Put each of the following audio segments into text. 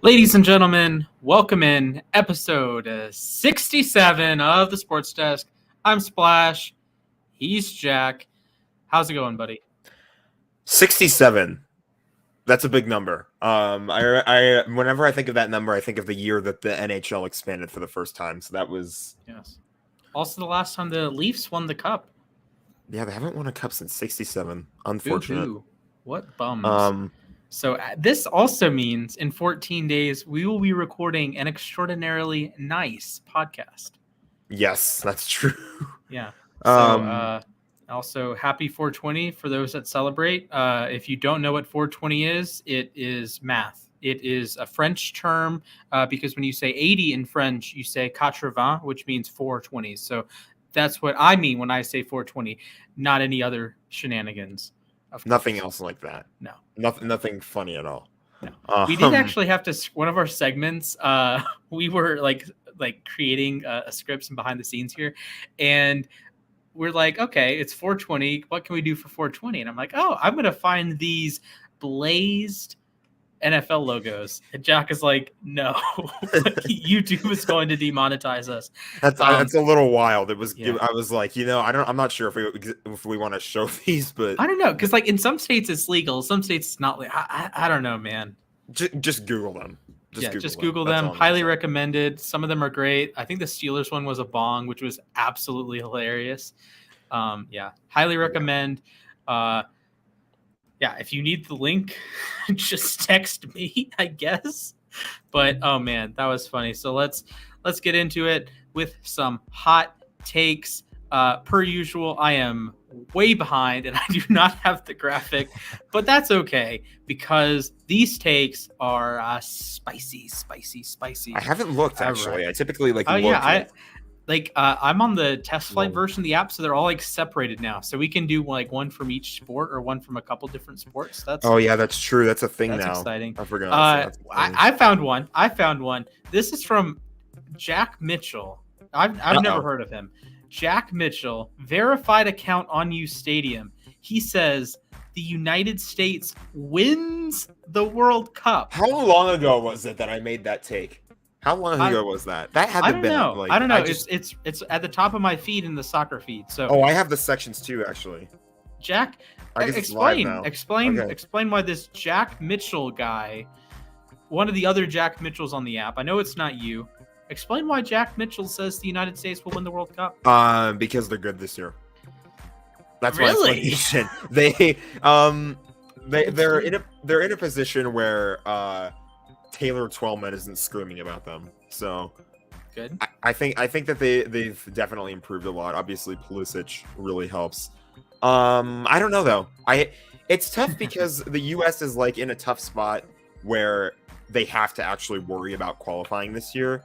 Ladies and gentlemen, welcome in episode 67 of the Sports Desk. I'm Splash. He's Jack. How's it going, buddy? 67. That's a big number. I whenever I think of that number, I think of the year that the NHL expanded for the first time. So that was Also the last time the Leafs won the cup. Yeah, they haven't won a cup since 67. Unfortunate. Boo-hoo. What bums. So this also means in 14 days, we will be recording an extraordinarily nice podcast. Yes, that's true. Yeah. So also happy 420 for those that celebrate. If you don't know what 420 is, it is math. It is a French term because when you say 80 in French, you say 80, which means 420s. So that's what I mean when I say 420, not any other shenanigans. Nothing else like that. No. Nothing funny at all. No. We did actually have to, one of our segments, we were like creating a scripts and behind the scenes here. And we're like, okay, it's 420. What can we do for 420? And I'm like, I'm going to find these blazed NFL logos. And Jack is like, no, YouTube is going to demonetize us. That's a little wild. It was. Yeah. I was like, I'm not sure if we want to show these, but I don't know, because like in some states it's legal, some states it's not. I don't know, man. Just Google them. Just Google them. Highly recommended. Some of them are great. I think the Steelers one was a bong, which was absolutely hilarious. Highly recommend. If you need the link, just text me, I guess. But oh man, that was funny. So let's get into it with some hot takes. Per usual, I am way behind and I do not have the graphic, but that's okay because these takes are spicy. I haven't looked actually. I typically look. I'm on the test flight version of the app, so they're all like separated now. So we can do like one from each sport or one from a couple different sports. That's true. That's a thing now. That's exciting. I forgot. I found one. This is from Jack Mitchell. I've never heard of him. Jack Mitchell, verified account on uSTADIUM. He says the United States wins the World Cup. How long ago was it that I made that take? How long ago was that? That had to have been. I don't know. It's at the top of my feed in the soccer feed. So I have the sections too, actually. Jack, explain why this Jack Mitchell guy, one of the other Jack Mitchells on the app. I know it's not you. Explain why Jack Mitchell says the United States will win the World Cup. Because they're good this year. That's really they're in a position where Taylor Twellman isn't screaming about them. So good. I think that they've definitely improved a lot. Obviously, Pulisic really helps. I don't know though. It's tough because the U.S. is like in a tough spot where they have to actually worry about qualifying this year.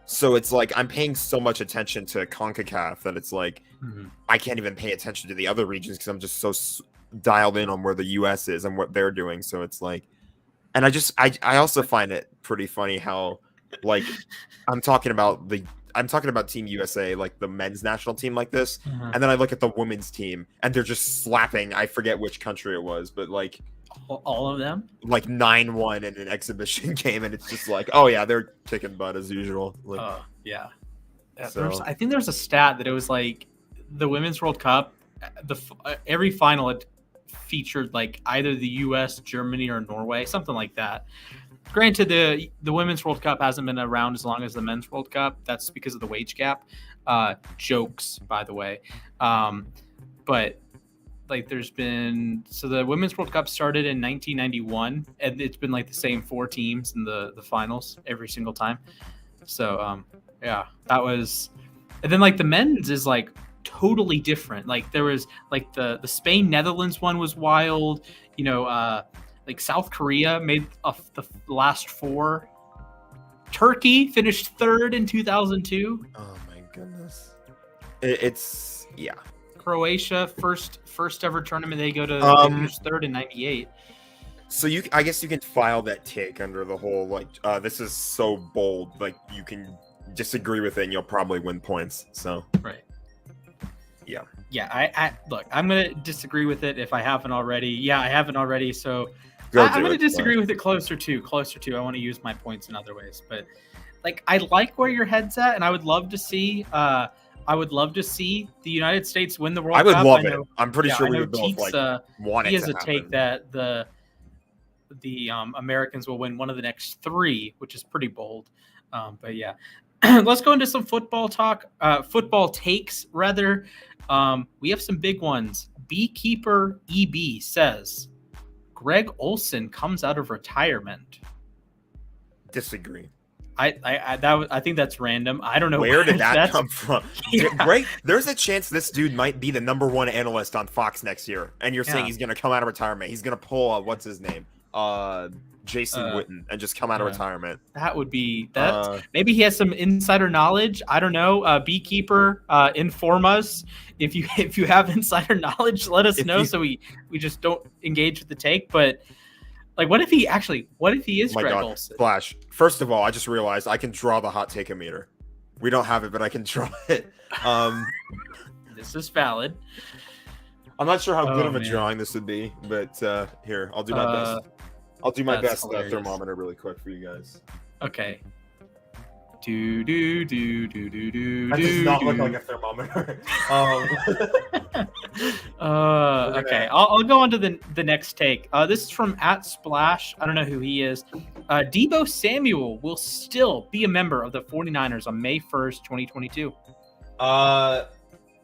So it's like I'm paying so much attention to CONCACAF that it's like I can't even pay attention to the other regions because I'm just so dialed in on where the U.S. is and what they're doing. So it's like, and I also find it pretty funny how like I'm talking about Team USA, like the men's national team like this, and then I look at the women's team and they're just slapping. I forget which country it was, but like. All of them? Like 9-1 in an exhibition game, and it's just like, oh yeah, they're kicking butt as usual. Like, yeah. So. I think there's a stat that it was like the Women's World Cup, every final had featured like either the U.S., Germany, or Norway, something like that. Granted, the Women's World Cup hasn't been around as long as the Men's World Cup. That's because of the wage gap. Jokes, by the way. But like there's been, so the Women's World Cup started in 1991 and it's been like the same 4 teams in the finals every single time. So that was, and then like the men's is like totally different. Like there was like the Spain Netherlands one was wild, like South Korea made the last 4. Turkey finished 3rd in 2002. Oh my goodness. It's yeah. Croatia, first ever tournament they go to, they finished 3rd in 98. So I guess you can file that take under the whole like this is so bold, like you can disagree with it and you'll probably win points. So right. Yeah. I look, I'm gonna disagree with it if I haven't already. Yeah, I haven't already. So I'm going to disagree with it closer to. I want to use my points in other ways, but like I like where your head's at, and I would love to see. I would love to see the United States win the World Cup. I would love it. I'm pretty sure we would both Teets, want it he has to a happen. take that the Americans will win one of the next 3, which is pretty bold. But yeah, let's go into some football talk. Football takes rather. We have some big ones. Beekeeper EB says Greg Olsen comes out of retirement. Disagree. I think that's random. I don't know where did that come from. Yeah. Greg, there's a chance this dude might be the #1 analyst on Fox next year, and you're saying he's gonna come out of retirement. He's gonna pull what's his name, Jason Witten, and just come out of retirement. That would be that. Maybe he has some insider knowledge. I don't know. Beekeeper, inform us if you have insider knowledge. Let us know so we just don't engage with the take. But like, what if he is Greg Olsen? Flash. First of all, I just realized I can draw the hot take meter. We don't have it, but I can draw it. This is valid. I'm not sure how good of a drawing this would be, but here, I'll do my best. I'll do my best thermometer really quick for you guys. Okay. Do do do do do do. That does not look like a thermometer. Okay, I'll go on to the next take. This is from @Splash. I don't know who he is. Deebo Samuel will still be a member of the 49ers on May 1st, 2022.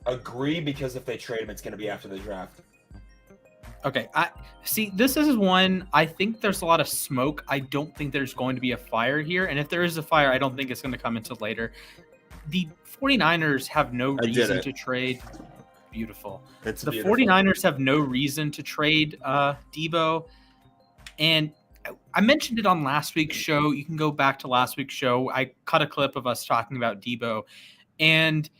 Agree, because if they trade him, it's going to be after the draft. Okay, I see. This is one. I think there's a lot of smoke. I don't think there's going to be a fire here. And if there is a fire, I don't think it's going to come until later. The 49ers have no reason to trade. Beautiful. The 49ers have no reason to trade Deebo. And I mentioned it on last week's show. You can go back to last week's show. I cut a clip of us talking about Deebo. And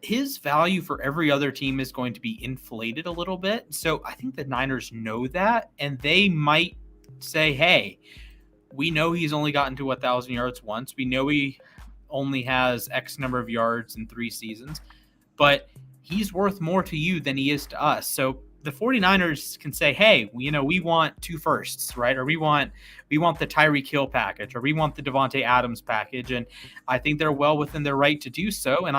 his value for every other team is going to be inflated a little bit. So I think the Niners know that, and they might say, hey, we know he's only gotten to 1,000 yards once. We know he only has X number of yards in 3 seasons, but he's worth more to you than he is to us. So the 49ers can say, hey, we want 2 firsts, right? Or we want the Tyreek Hill package, or we want the Devontae Adams package. And I think they're well within their right to do so. And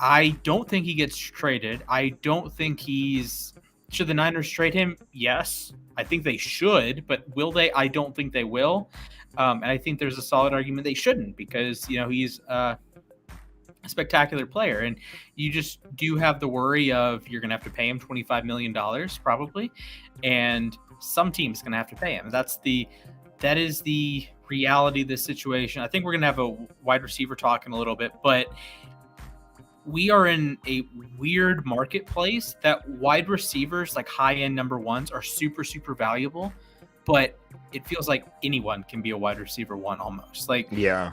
I don't think he gets traded. I don't think should the Niners trade him? Yes, I think they should, but will they? I don't think they will. And I think there's a solid argument they shouldn't, because, he's a spectacular player, and you just do have the worry of you're going to have to pay him $25 million probably. And some team's going to have to pay him. That is the reality of this situation. I think we're going to have a wide receiver talk in a little bit, but we are in a weird marketplace that wide receivers, like high-end number ones, are super, super valuable, but it feels like anyone can be a wide receiver 1 almost. Yeah.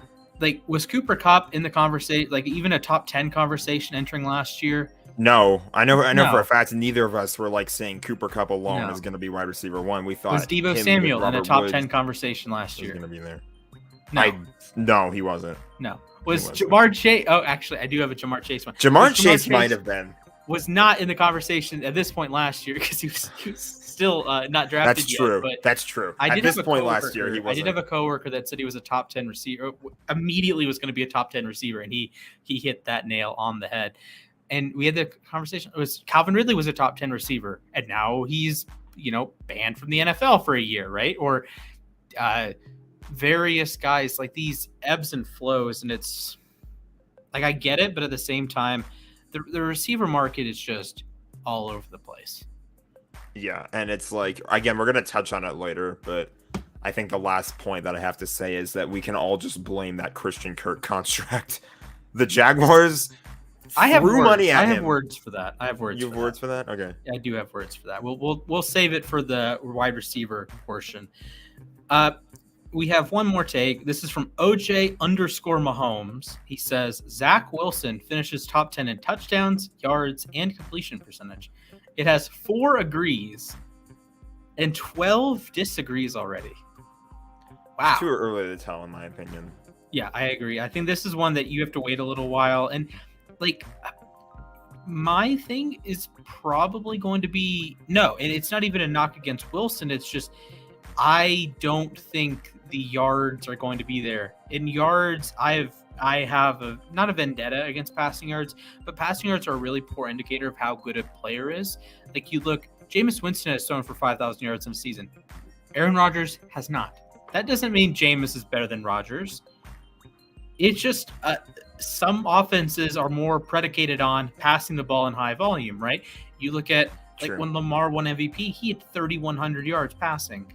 Was Cooper Kupp in the conversation, even a top 10 conversation entering last year? No, I know for a fact neither of us were saying Cooper Kupp alone is going to be wide receiver 1. We thought was Deebo Samuel in a top 10 conversation last year? Going to be there. No, he wasn't. No. Was Jamar Chase? Oh, actually, I do have a Jamar Chase one. Jamar Chase might have been. Was not in the conversation at this point last year, because he was still not drafted That's true. yet. But That's true. At this point last year, he wasn't. I did have a coworker that said he was a top 10 receiver. Immediately was going to be a top 10 receiver, and he hit that nail on the head. And we had the conversation. It was Calvin Ridley was a top 10 receiver, and now he's banned from the NFL for a year, right? Or various guys, these ebbs and flows, and it's I get it, but at the same time, the receiver market is just all over the place. Yeah, and it's again, we're gonna touch on it later, but I think the last point that I have to say is that we can all just blame that Christian Kirk contract. The Jaguars threw money at him. I have words for that. You have words for that? Okay. Yeah, I do have words for that. We'll save it for the wide receiver portion. We have one more take. This is from OJ_Mahomes. He says, Zach Wilson finishes top 10 in touchdowns, yards, and completion percentage. It has 4 agrees and 12 disagrees already. Wow. It's too early to tell, in my opinion. Yeah, I agree. I think this is one that you have to wait a little while. And My thing is probably going to be no, and it's not even a knock against Wilson. It's just I don't think the yards are going to be there. In yards, I have not a vendetta against passing yards, but passing yards are a really poor indicator of how good a player is. Like you look, Jameis Winston has thrown for 5,000 yards in a season. Aaron Rodgers has not. That doesn't mean Jameis is better than Rodgers. It's just some offenses are more predicated on passing the ball in high volume, right? You look at like when Lamar won MVP, he had 3,100 yards passing.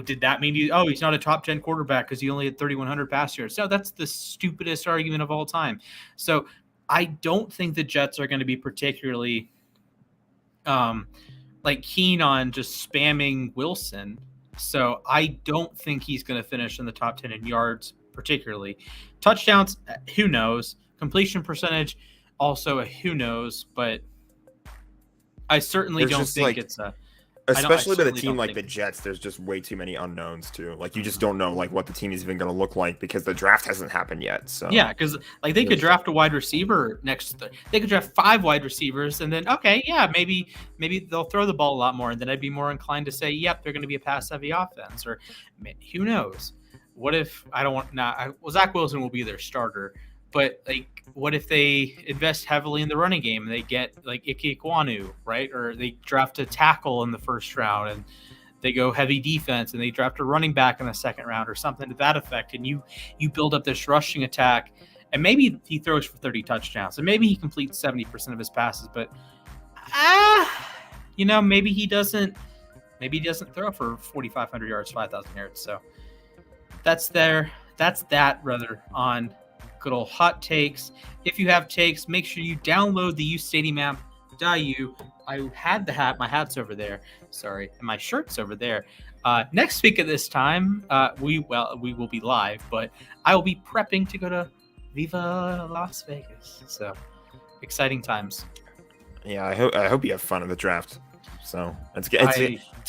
Did that mean he's not a top 10 quarterback because he only had 3,100 pass yards? No, that's the stupidest argument of all time. So I don't think the Jets are going to be particularly like keen on just spamming Wilson. So I don't think he's going to finish in the top 10 in yards particularly. Touchdowns, who knows? Completion percentage, also a who knows, but I certainly don't think it's a... Especially with a team like the Jets, there's just way too many unknowns too. Like you just don't know like what the team is even going to look like because the draft hasn't happened yet. So yeah, because like they could draft a wide receiver they could draft 5 wide receivers, and then maybe they'll throw the ball a lot more, and then I'd be more inclined to say, yep, they're going to be a pass heavy offense, or who knows? What if Zach Wilson will be their starter, but like what if they invest heavily in the running game and they get like Ike Ekwonu, right? Or they draft a tackle in the first round and they go heavy defense and they draft a running back in the second round or something to that effect. And you build up this rushing attack, and maybe he throws for 30 touchdowns and maybe he completes 70% of his passes, but maybe he doesn't throw for 4,500 yards, 5,000 yards. So that's that rather on good old hot takes. If you have takes, make sure you download the uSTADIUM app.io. I had the hat. My hat's over there. Sorry. And my shirt's over there. Next week at this time, we will be live, but I will be prepping to go to Viva Las Vegas. So exciting times. Yeah, I hope you have fun in the draft. So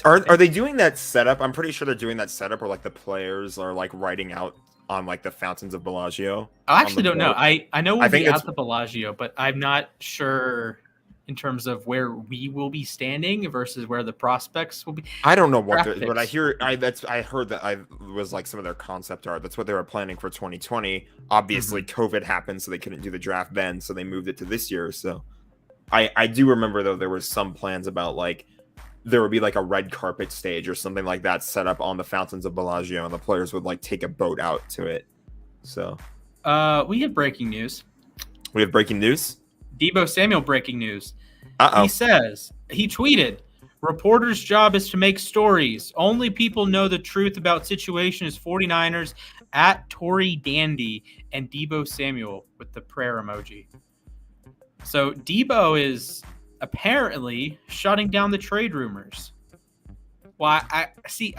are they doing that setup? I'm pretty sure they're doing that setup where like the players are like writing out on like the fountains of Bellagio. I actually don't know. I know we'll be at the Bellagio, but I'm not sure in terms of where we will be standing versus where the prospects will be. I don't know what, but I heard that was like some of their concept art. That's what they were planning for 2020. Obviously, COVID happened, so they couldn't do the draft then, so they moved it to this year. So I do remember though there was some plans about like there would be like a red carpet stage or something like that set up on the fountains of Bellagio, and the players would like take a boat out to it. So, we have breaking news. We have breaking news. Deebo Samuel breaking news. Uh-oh. He tweeted, "Reporter's job is to make stories. Only people know the truth about situation is 49ers at Tory Dandy and Deebo Samuel," with the prayer emoji. So Deebo is apparently shutting down the trade rumors. Well, I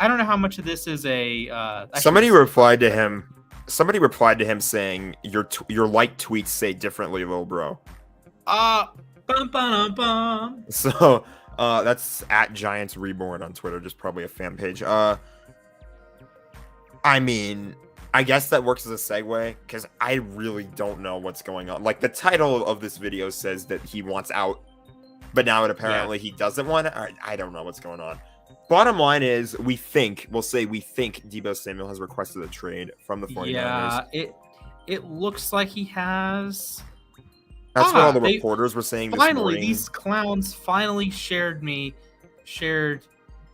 don't know how much of this is a. Somebody replied to him saying, "Your like tweets say differently, little bro." Bum, bum, bum. So that's at Giants Reborn on Twitter, just probably a fan page. I mean, I guess that works as a segue because I really don't know what's going on. Like the title of this video says that he wants out, but now apparently he doesn't want it. I don't know what's going on. Bottom line is, we think Deebo Samuel has requested a trade from the 49ers. Yeah, it looks like he has. That's what all the reporters were saying this morning. Finally, these clowns finally shared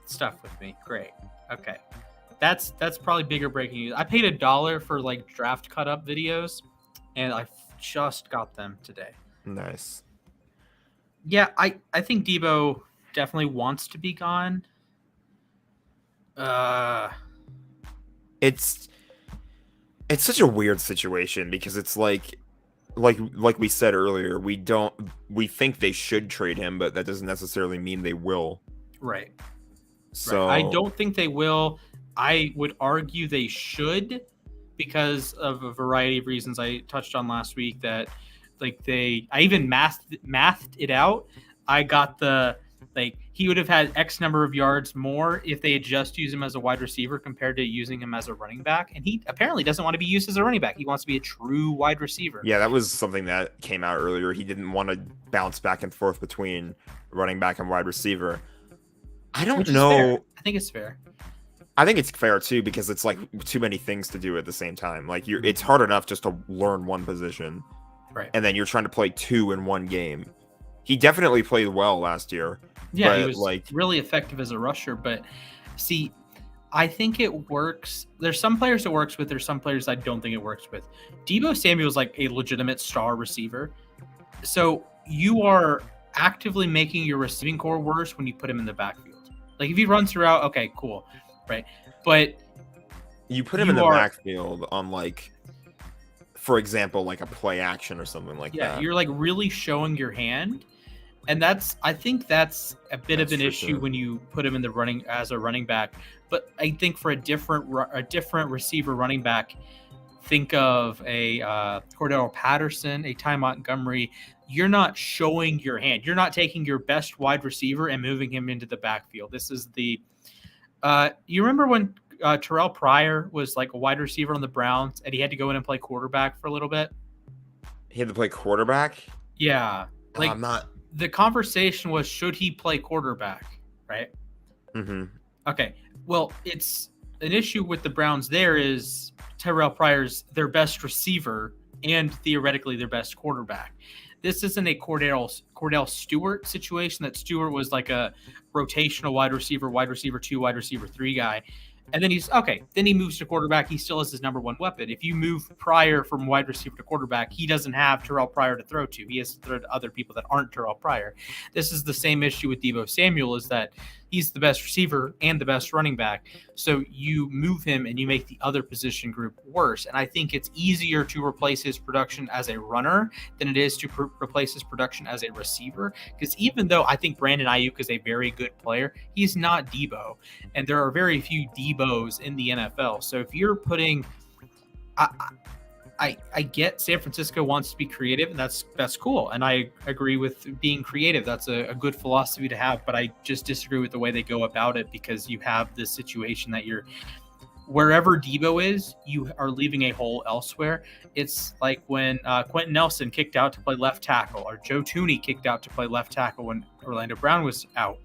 stuff with me. Great. Okay. That's probably bigger breaking news. I paid $1 for like draft cut up videos, and I just got them today. Nice. Yeah, I think Deebo definitely wants to be gone. It's such a weird situation because it's like we said earlier, we think they should trade him, but that doesn't necessarily mean they will. Right. So I don't think they will. I would argue they should because of a variety of reasons I touched on last week that like I even mathed it out. I got the Like he would have had X number of yards more if they had just used him as a wide receiver compared to using him as a running back. And he apparently doesn't want to be used as a running back. He wants to be a true wide receiver. Yeah, that was something that came out earlier. He didn't want to bounce back and forth between running back and wide receiver. I don't know. I think it's fair. I think it's fair too, because it's like too many things to do at the same time. Like it's hard enough just to learn one position, right? And then you're trying to play two in one game. He definitely played well last year. Yeah, he was really effective as a rusher. But see, I think it works. There's some players it works with. There's some players I don't think it works with. Deebo Samuel is like a legitimate star receiver. So you are actively making your receiving core worse when you put him in the backfield. Like if he runs throughout, okay, cool, right? But you put him in the backfield on like, for example, like a play action or something like that. Yeah, you're like really showing your hand. And I think that's a bit of an issue when you put him in the running as a running back. But I think for a different receiver running back, think of a Cordell Patterson, a Ty Montgomery. You're not showing your hand. You're not taking your best wide receiver and moving him into the backfield. This is the you remember when Terrell Pryor was like a wide receiver on the Browns and he had to go in and play quarterback for a little bit? He had to play quarterback? Yeah. Like I'm not. The conversation was, should he play quarterback, right? Mm-hmm. Okay. Well, it's an issue with the Browns there is Terrell Pryor's their best receiver and theoretically their best quarterback. This isn't a Cordell Stewart situation that Stewart was like a rotational wide receiver 2, wide receiver 3 guy. And then then he moves to quarterback. He still has his number one weapon. If you move Pryor from wide receiver to quarterback, he doesn't have Terrell Pryor to throw to. He has to throw to other people that aren't Terrell Pryor. This is the same issue with Deebo Samuel, is that he's the best receiver and the best running back. So you move him and you make the other position group worse. And I think it's easier to replace his production as a runner than it is to replace his production as a receiver. Because even though I think Brandon Ayuk is a very good player, he's not Deebo. And there are very few Deebos in the NFL. So if you're putting I get San Francisco wants to be creative, and that's cool. And I agree with being creative. That's a good philosophy to have, but I just disagree with the way they go about it, because you have this situation that you're wherever Deebo is, you are leaving a hole elsewhere. It's like when Quentin Nelson kicked out to play left tackle, or Joe Thuney kicked out to play left tackle when Orlando Brown was out.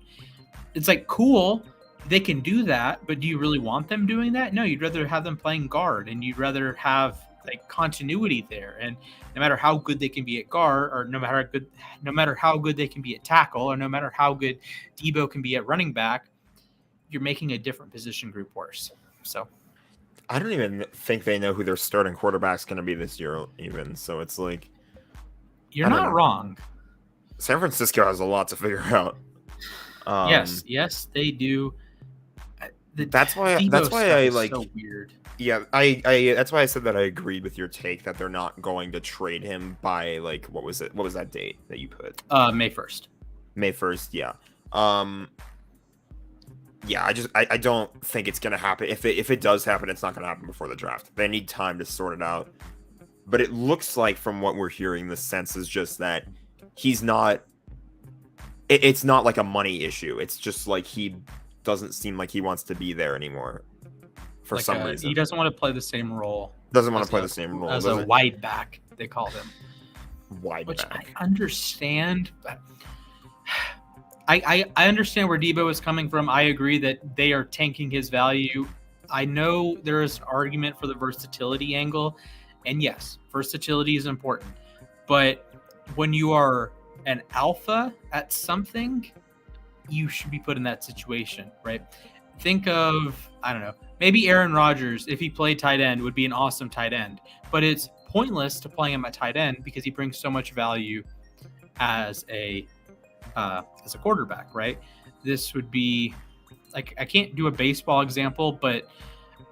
It's like, cool, they can do that, but do you really want them doing that? No, you'd rather have them playing guard, and you'd rather have like continuity there. And no matter how good they can be at guard, or no matter how good they can be at tackle, or no matter how good Deebo can be at running back, you're making a different position group worse. So I don't even think they know who their starting quarterback's going to be this year even. So it's like, you're not wrong. San Francisco has a lot to figure out. Yes, they do. That's why I like, so weird. Yeah, I that's why I said that I agreed with your take that they're not going to trade him by, like, what was it? What was that date that you put? May 1st. May 1st, yeah. Yeah, I don't think it's gonna happen. If it does happen, it's not gonna happen before the draft. They need time to sort it out. But it looks like, from what we're hearing, the sense is just that he's not. It's not like a money issue. It's just like he doesn't seem like he wants to be there anymore. For some reason, he doesn't want to play the same role. Doesn't want to play the same role as a wide back. They call him wide which back. I understand. But I understand where Deebo is coming from. I agree that they are tanking his value. I know there is an argument for the versatility angle, and yes, versatility is important. But when you are an alpha at something, you should be put in that situation, right? Think of, I don't know, maybe Aaron Rodgers, if he played tight end, would be an awesome tight end. But it's pointless to play him at tight end because he brings so much value as a quarterback, right? This would be like, I can't do a baseball example, but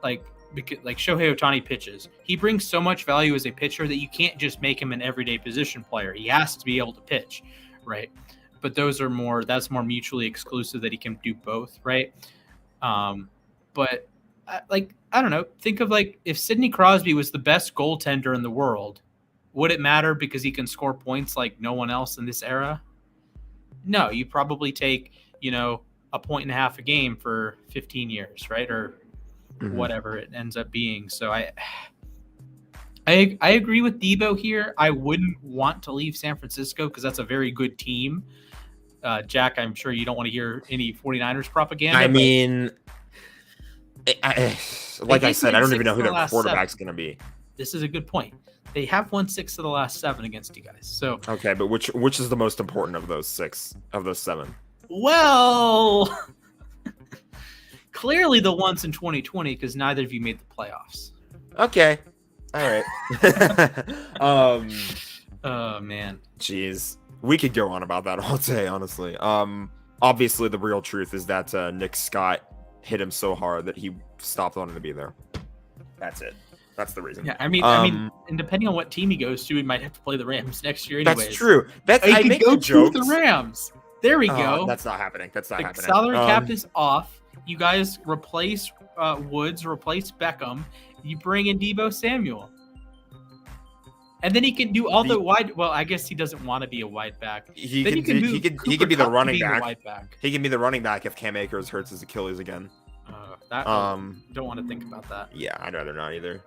like Shohei Ohtani pitches. He brings so much value as a pitcher that you can't just make him an everyday position player. He has to be able to pitch, right? But that's more mutually exclusive, that he can do both, right? But like, I don't know, think of like if Sidney Crosby was the best goaltender in the world, would it matter because he can score points like no one else in this era? No, you probably take, a point and a half a game for 15 years, right? Or whatever it ends up being. So I agree with Deebo here. I wouldn't want to leave San Francisco because that's a very good team. Jack, I'm sure you don't want to hear any 49ers propaganda. I mean, like I said, I don't even know who their quarterback's going to be. This is a good point. They have won 6 of the last 7 against you guys. So okay, but which is the most important of those 7? Well, clearly the ones in 2020 because neither of you made the playoffs. Okay. All right. Oh man. Jeez. We could go on about that all day, honestly. Obviously the real truth is that Nick Scott hit him so hard that he stopped wanting to be there. That's it. That's the reason. Yeah, I mean, and depending on what team he goes to, he might have to play the Rams next year anyways. That's true. I make go to the Rams. There we go. That's not happening. That's not happening. Salary cap is off. You guys replace Woods, replace Beckham. You bring in Deebo Samuel. And then he can do all the wide. Well, I guess he doesn't want to be a wide back. He can be the running back. He can be the running back if Cam Akers hurts his Achilles again. Don't want to think about that. Yeah, I'd rather not either.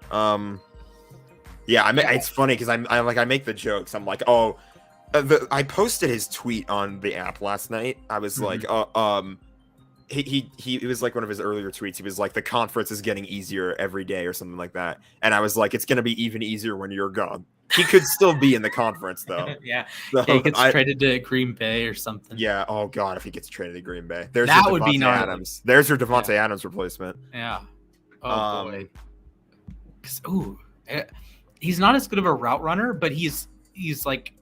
Yeah, it's funny because I make the jokes. I'm like, oh, I posted his tweet on the app last night. I was like, he was like one of his earlier tweets. He was like, the conference is getting easier every day or something like that. And I was like, it's gonna be even easier when you're gone. He could still be in the conference though. Yeah. So he gets traded to Green Bay or something. Yeah. Oh God, if he gets traded to Green Bay, there's that would be gnarly. Adams. There's your Devontae Adams replacement. Yeah. Oh boy. He's not as good of a route runner, but he's like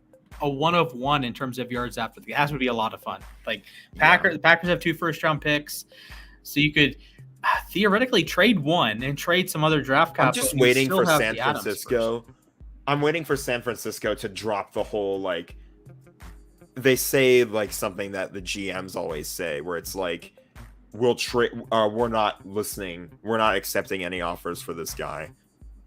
a 1 of 1 in terms of yards after the pass. Would be a lot of fun. Like the Packers have 2 first-round picks, so you could theoretically trade one and trade some other draft capital. I'm just waiting for San Francisco. I'm waiting for San Francisco to drop the whole like. They say like something that the GMs always say, where it's like, we'll trade. We're not listening. We're not accepting any offers for this guy.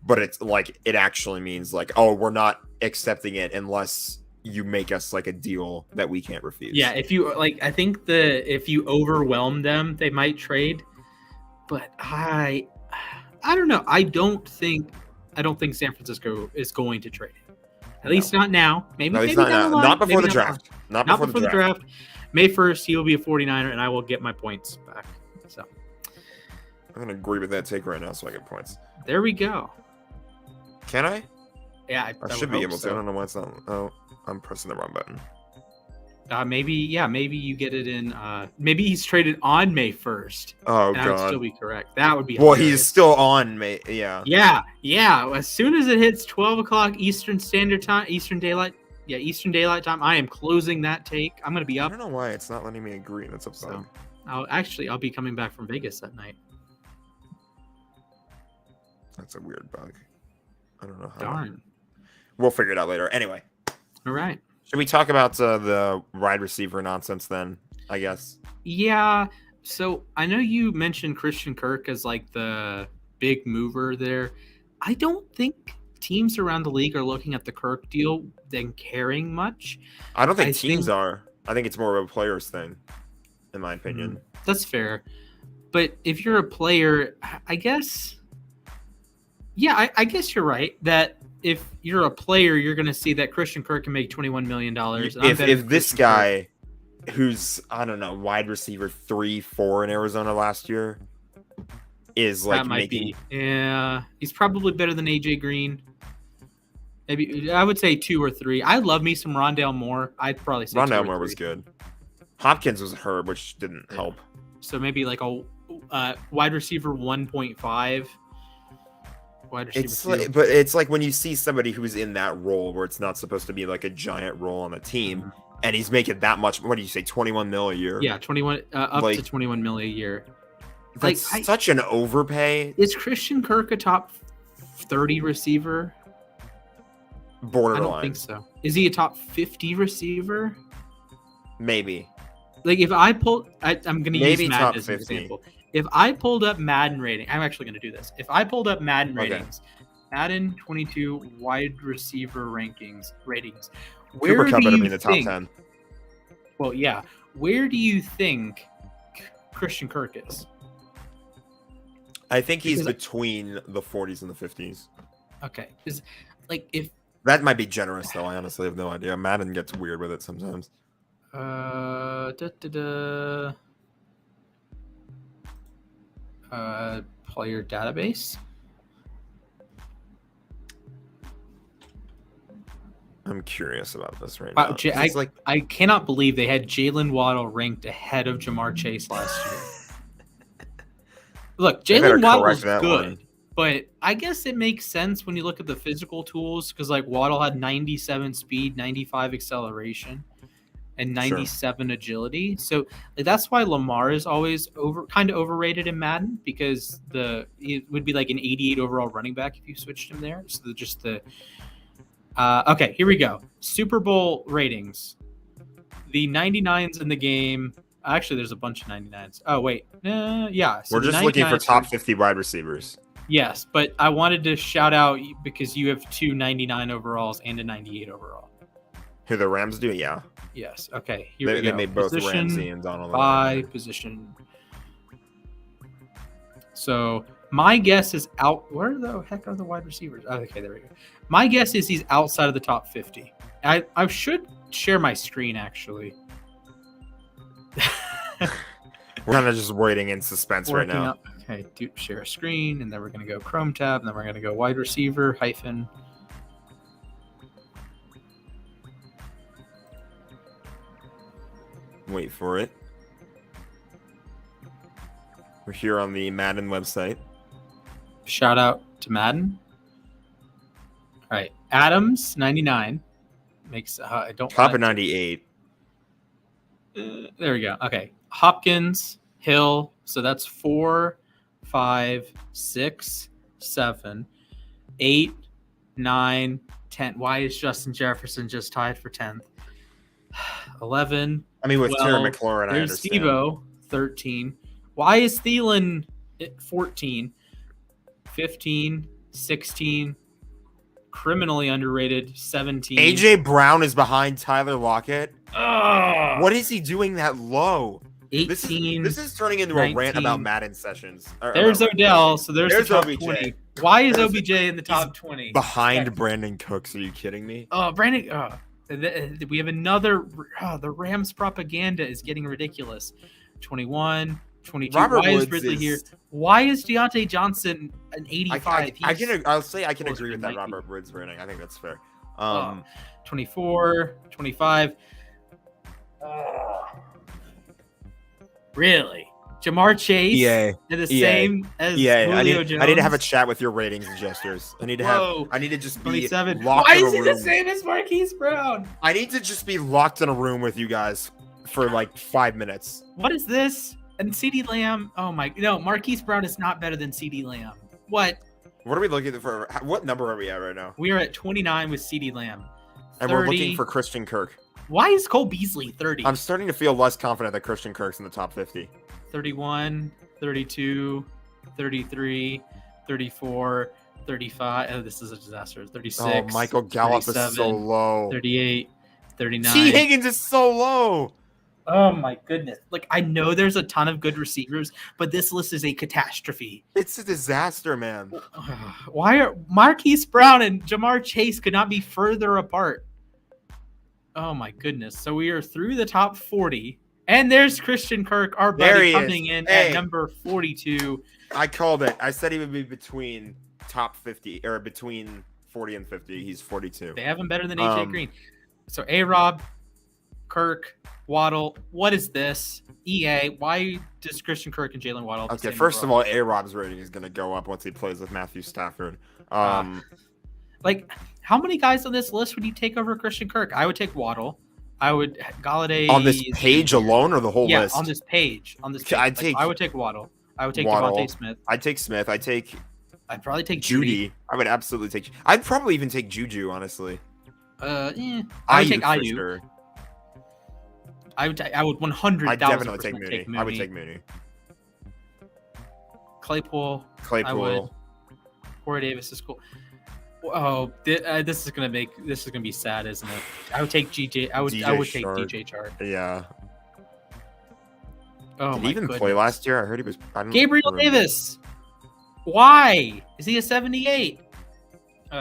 But it's like it actually means like, oh, we're not accepting it unless you make us like a deal that we can't refuse. Yeah, if you like, I think if you overwhelm them, they might trade. But I don't know. I don't think San Francisco is going to trade him. At least not now. Maybe not now. Not before the draft. Not before the draft. May 1st, he will be a 49er, and I will get my points back. So I'm going to agree with that take right now so I get points. There we go. Can I? Yeah, I should be able to. I don't know why it's not. Oh, I'm pressing the wrong button. Maybe you get it in. Maybe he's traded on May 1st. Oh, God. That would still be correct. That would be well, hilarious. He's still on May. Yeah. Yeah. As soon as it hits 12 o'clock Eastern Standard Time, Eastern Daylight Time, I am closing that take. I'm going to be up. I don't know why it's not letting me agree. That's upsetting. So, I'll be coming back from Vegas that night. That's a weird bug. I don't know how. Darn. We'll figure it out later. Anyway. All right. Should we talk about the wide receiver nonsense then, I guess? Yeah. So I know you mentioned Christian Kirk as like the big mover there. I don't think teams around the league are looking at the Kirk deal and caring much. I don't think teams are. I think it's more of a player's thing, in my opinion. That's fair. But if you're a player, I guess... Yeah, I guess you're right that if you're a player, you're going to see that Christian Kirk can make $21 million. If this guy, who's, I don't know, wide receiver 3-4 in Arizona last year, is like that might be. Yeah, he's probably better than AJ Green. Maybe I would say 2 or 3. I love me some Rondale Moore. I'd probably say Rondale Moore was good. Hopkins was hurt, which didn't help. So maybe like a wide receiver 1.5. It's like when you see somebody who's in that role where it's not supposed to be like a giant role on the team, and he's making that much. What do you say, 21 mil a year? Yeah, 21 up to 21 mil a year. That's such an overpay. Is Christian Kirk a top 30 receiver? Borderline. I don't think so. Is he a top 50 receiver? Maybe. Like if I pull, I'm going to use Madden top as an 50. example. If I pulled up Madden rating, I'm actually going to do this. If I pulled up Madden ratings, Madden 22 wide receiver ratings, where Cooper Kupp do you be in the top 10? Well, yeah. Where do you think Christian Kirk is? I think he's Because- between the 40s and the 50s. Okay. Because, like, if That might be generous, though. I honestly have no idea. Madden gets weird with it sometimes. Player database. I'm curious about this right Wow, now. I cannot believe they had Jalen Waddle ranked ahead of Jamar Chase last year. Look, Jalen Waddle's good, but I guess it makes sense when you look at the physical tools because like Waddle had 97 speed, 95 acceleration, and 97 agility. So like, that's why Lamar is always kind of overrated in Madden because it would be like an 88 overall running back if you switched him there. So okay, here we go. Super Bowl ratings. The 99s in the game. Actually, there's a bunch of 99s. Oh, wait. Yeah. So we're just looking for top 50 wide receivers. Yes, but I wanted to shout out because you have 2 99 overalls and a 98 overall. Who the Rams do? Yeah. Yes. Okay. Here we go. They made both position Ramsey and Donald. By position. So my guess is out. Where the heck are the wide receivers? Oh, okay, there we go. My guess is he's outside of the top 50. I should share my screen actually. We're kind of just waiting in suspense right now. Okay, share a screen, and then we're going to go Chrome tab, and then we're going to go wide receiver hyphen. Wait for it. We're here on the Madden website. Shout out to Madden. All right, Adams 99 makes I don't top of 98. There we go. Okay, Hopkins, Hill. So that's 4, 5, 6, 7, 8, 9, 10. Why is Justin Jefferson just tied for 10th? 11. I mean, with 12, Terry McLaurin, I there's understand. Deebo, 13. Why is Thielen at 14? 15, 16. Criminally underrated, 17. AJ Brown is behind Tyler Lockett. Ugh. What is he doing that low? 18. This is turning into 19. a rant about Madden sessions. There's Odell, so there's the top OBJ. 20. Why is OBJ in the top 20? Behind Brandon Cooks. Are you kidding me? Oh, Brandon. We have another. The Rams propaganda is getting ridiculous. 21, 22. Robert Why is Woods Ridley here? Why is Deontay Johnson an 85? I can agree with that 90. Robert Woods rating. I think that's fair. 24, 25. Really? Jamar Chase? They're the same as Julio Jones? I need to have a chat with your ratings and gestures. I need to just be 27. locked Why in a is he room. the same as Marquise Brown? I need to just be locked in a room with you guys for like 5 minutes. What is this? And CeeDee Lamb? Oh my! No, Marquise Brown is not better than CeeDee Lamb. What? What are we looking for? What number are we at right now? We are at 29 with CeeDee Lamb. 30. And we're looking for Christian Kirk. Why is Cole Beasley 30? I'm starting to feel less confident that Christian Kirk's in the top 50. 31, 32, 33, 34, 35. Oh, this is a disaster. 36. Oh, Michael Gallup is so low. 38, 39. T. Higgins is so low. Oh my goodness. Like, I know there's a ton of good receivers, but this list is a catastrophe. It's a disaster, man. Why are Marquise Brown and Jamar Chase could not be further apart? Oh my goodness. So we are through the top 40. And there's Christian Kirk, our buddy, coming in at number 42. I called it. I said he would be between top 50 or between 40 and 50. He's 42. They have him better than AJ Green. So A-Rob, Kirk, Waddle. What is this? EA. Why does Christian Kirk and Jalen Waddle? Okay, first of all, A-Rob's rating is going to go up once he plays with Matthew Stafford. Like, how many guys on this list would you take over Christian Kirk? I would take Waddle. I would Galladay on this page alone or the whole list? Yeah, on this page. On this page. I would take Waddle. I would take Waddle. Devontae Smith. I'd take Smith. I'd probably take Judy. I would absolutely take. I'd probably even take Juju, honestly. I would take Ayu. Sure. I would 100,000%. I'd definitely take Mooney. I would take Mooney. Claypool. I would. Corey Davis is cool. Oh, this is gonna be sad, isn't it? I would take GJ. I would take Shark. DJ Chart. Yeah. Oh, Did my he even goodness. play last year? I heard he was. I don't Gabriel remember. Davis. Why is he a 78?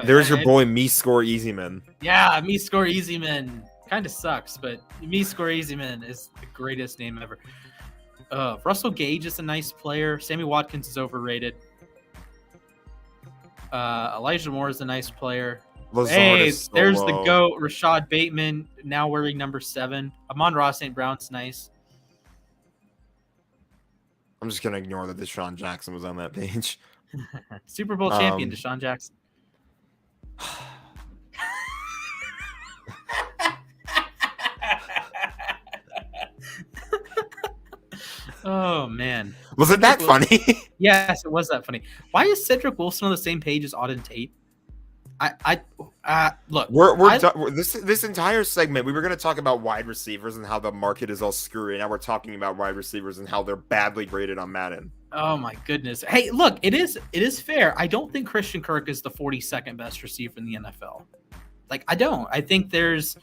There's your boy, Me Score Easy Man. Yeah, Me Score Easy Man. Kind of sucks, but Me Score Easy Man is the greatest name ever. Russell Gage is a nice player. Sammy Watkins is overrated. Elijah Moore is a nice player. Hey, there's the GOAT, Rashad Bateman, now wearing number 7. Amon-Ra St. Brown's nice. I'm just gonna ignore that Deshaun Jackson was on that page. Super Bowl champion Deshaun Jackson. Oh man, was it that funny? Yes, it was that funny. Why is Cedric Wilson on the same page as Auden Tate? Look, this entire segment we were going to talk about wide receivers and how the market is all screwy. Now we're talking about wide receivers and how they're badly graded on Madden. Oh my goodness! Hey, look, it is fair. I don't think Christian Kirk is the 42nd best receiver in the NFL. Like, I don't. I think there's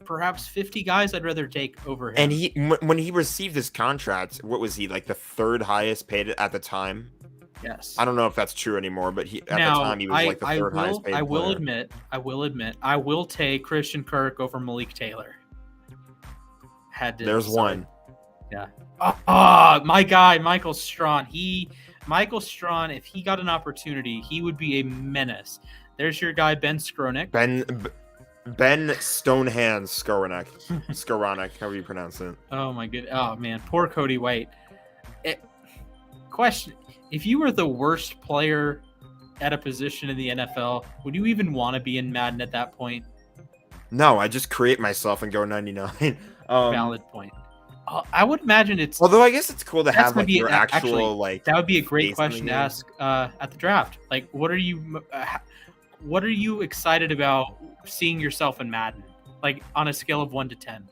perhaps 50 guys I'd rather take over him. And when he received his contract, what was he, like the 3rd highest paid at the time? Yes. I don't know if that's true anymore, but at the time he was like the 3rd highest paid. I will admit, I will take Christian Kirk over Malik Taylor. There's one. Yeah. Oh, my guy, Michael Strawn. Michael Strawn, if he got an opportunity, he would be a menace. There's your guy, Ben Skronik. Ben Stonehands Skoronek, however you pronounce it. Oh my good. Oh man, poor Cody White. Question: if you were the worst player at a position in the NFL, would you even want to be in Madden at that point? No, I just create myself and go 99. Valid point. I would imagine it's. Although I guess it's cool to have like your actual actually, like. That would be a great question to ask at the draft. Like, what are you excited about seeing yourself in Madden? Like on a scale of 1 to 10.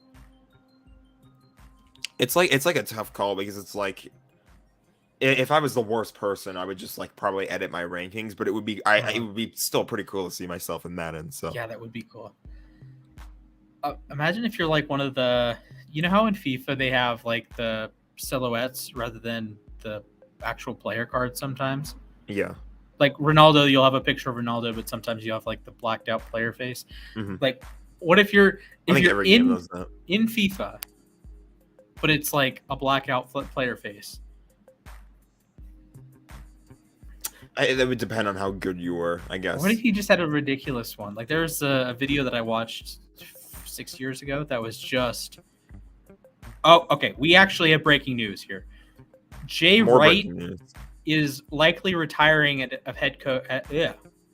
It's like a tough call because it's like, if I was the worst person, I would just like probably edit my rankings, but it would be it would be still pretty cool to see myself in Madden. So yeah, that would be cool. Imagine if you're like one of the, you know how in FIFA they have like the silhouettes rather than the actual player cards sometimes? Yeah. Like Ronaldo, you'll have a picture of Ronaldo, but sometimes you have like the blacked out player face. Mm-hmm. Like, what if you're in FIFA, but it's like a blackout player face? That would depend on how good you were, I guess. What if you just had a ridiculous one? Like there's a video that I watched 6 years ago that was just. Oh, okay. We actually have breaking news here. Jay Wright is likely retiring of head coach.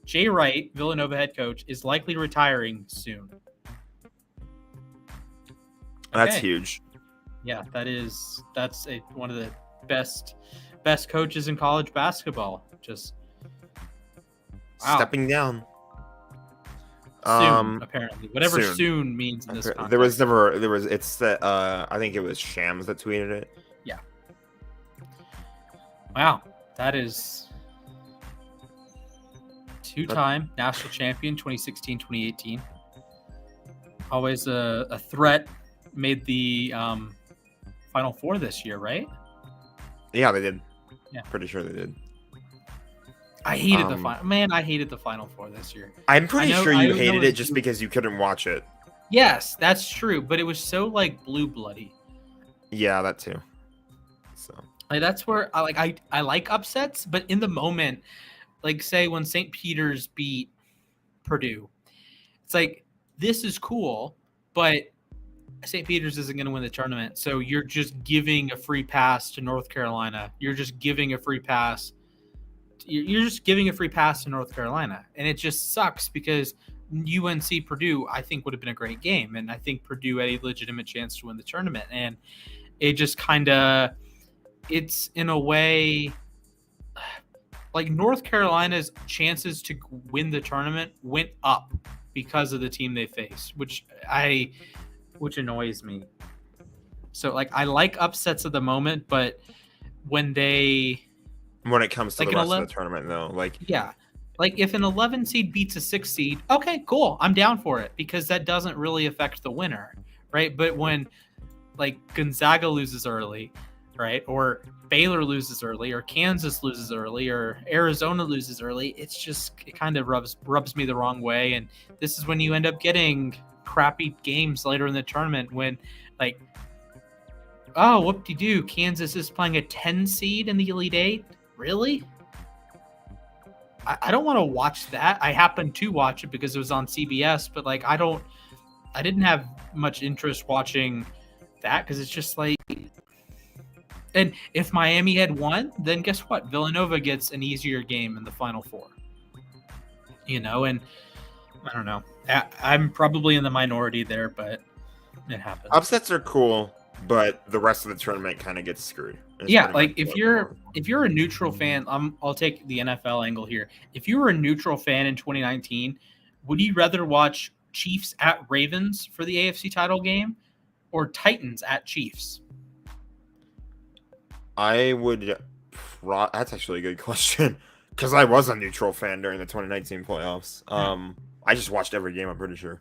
Jay Wright, Villanova head coach, is likely retiring soon. That's huge. Yeah, that's one of the best coaches in college basketball. Just stepping down. Soon, apparently, whatever soon means in this context. I think it was Shams that tweeted it. Yeah. Wow, that is two-time national champion, 2016-2018. Always a threat. Made the Final Four this year, right? Yeah, they did. Yeah, pretty sure they did. I hated the final. Man, I hated the Final Four this year. I'm pretty sure you hated it just because you couldn't watch it. Yes, that's true, but it was so like blue bloody. Yeah, that too. So like that's where I like upsets, but in the moment, like say when St. Peter's beat Purdue, it's like this is cool, but St. Peter's isn't going to win the tournament, so you're just giving a free pass to North Carolina. You're just giving a free pass. You're just giving a free pass to North Carolina, and it just sucks because UNC Purdue I think would have been a great game, and I think Purdue had a legitimate chance to win the tournament, and it just kind of it's in a way like North Carolina's chances to win the tournament went up because of the team they faced, which annoys me. So like I like upsets of the moment, but when it comes to like the rest of the tournament though, like yeah, Like if an 11 seed beats a 6 seed, okay, cool. I'm down for it because that doesn't really affect the winner, right? But when like Gonzaga loses early, right? Or Baylor loses early, or Kansas loses early, or Arizona loses early, it kind of rubs me the wrong way. And this is when you end up getting crappy games later in the tournament when like, oh, whoop-de-doo, Kansas is playing a 10 seed in the Elite Eight? Really? I don't want to watch that. I happened to watch it because it was on CBS, but like I didn't have much interest watching that because it's just like, and if Miami had won, then guess what? Villanova gets an easier game in the Final Four. And I don't know. I'm probably in the minority there, but it happens. Upsets are cool, but the rest of the tournament kind of gets screwed. Yeah, like if you're a neutral fan, I'll take the NFL angle here. If you were a neutral fan in 2019, would you rather watch Chiefs at Ravens for the AFC title game or Titans at Chiefs? I would. That's actually a good question because I was a neutral fan during the 2019 playoffs. I just watched every game. I'm pretty sure.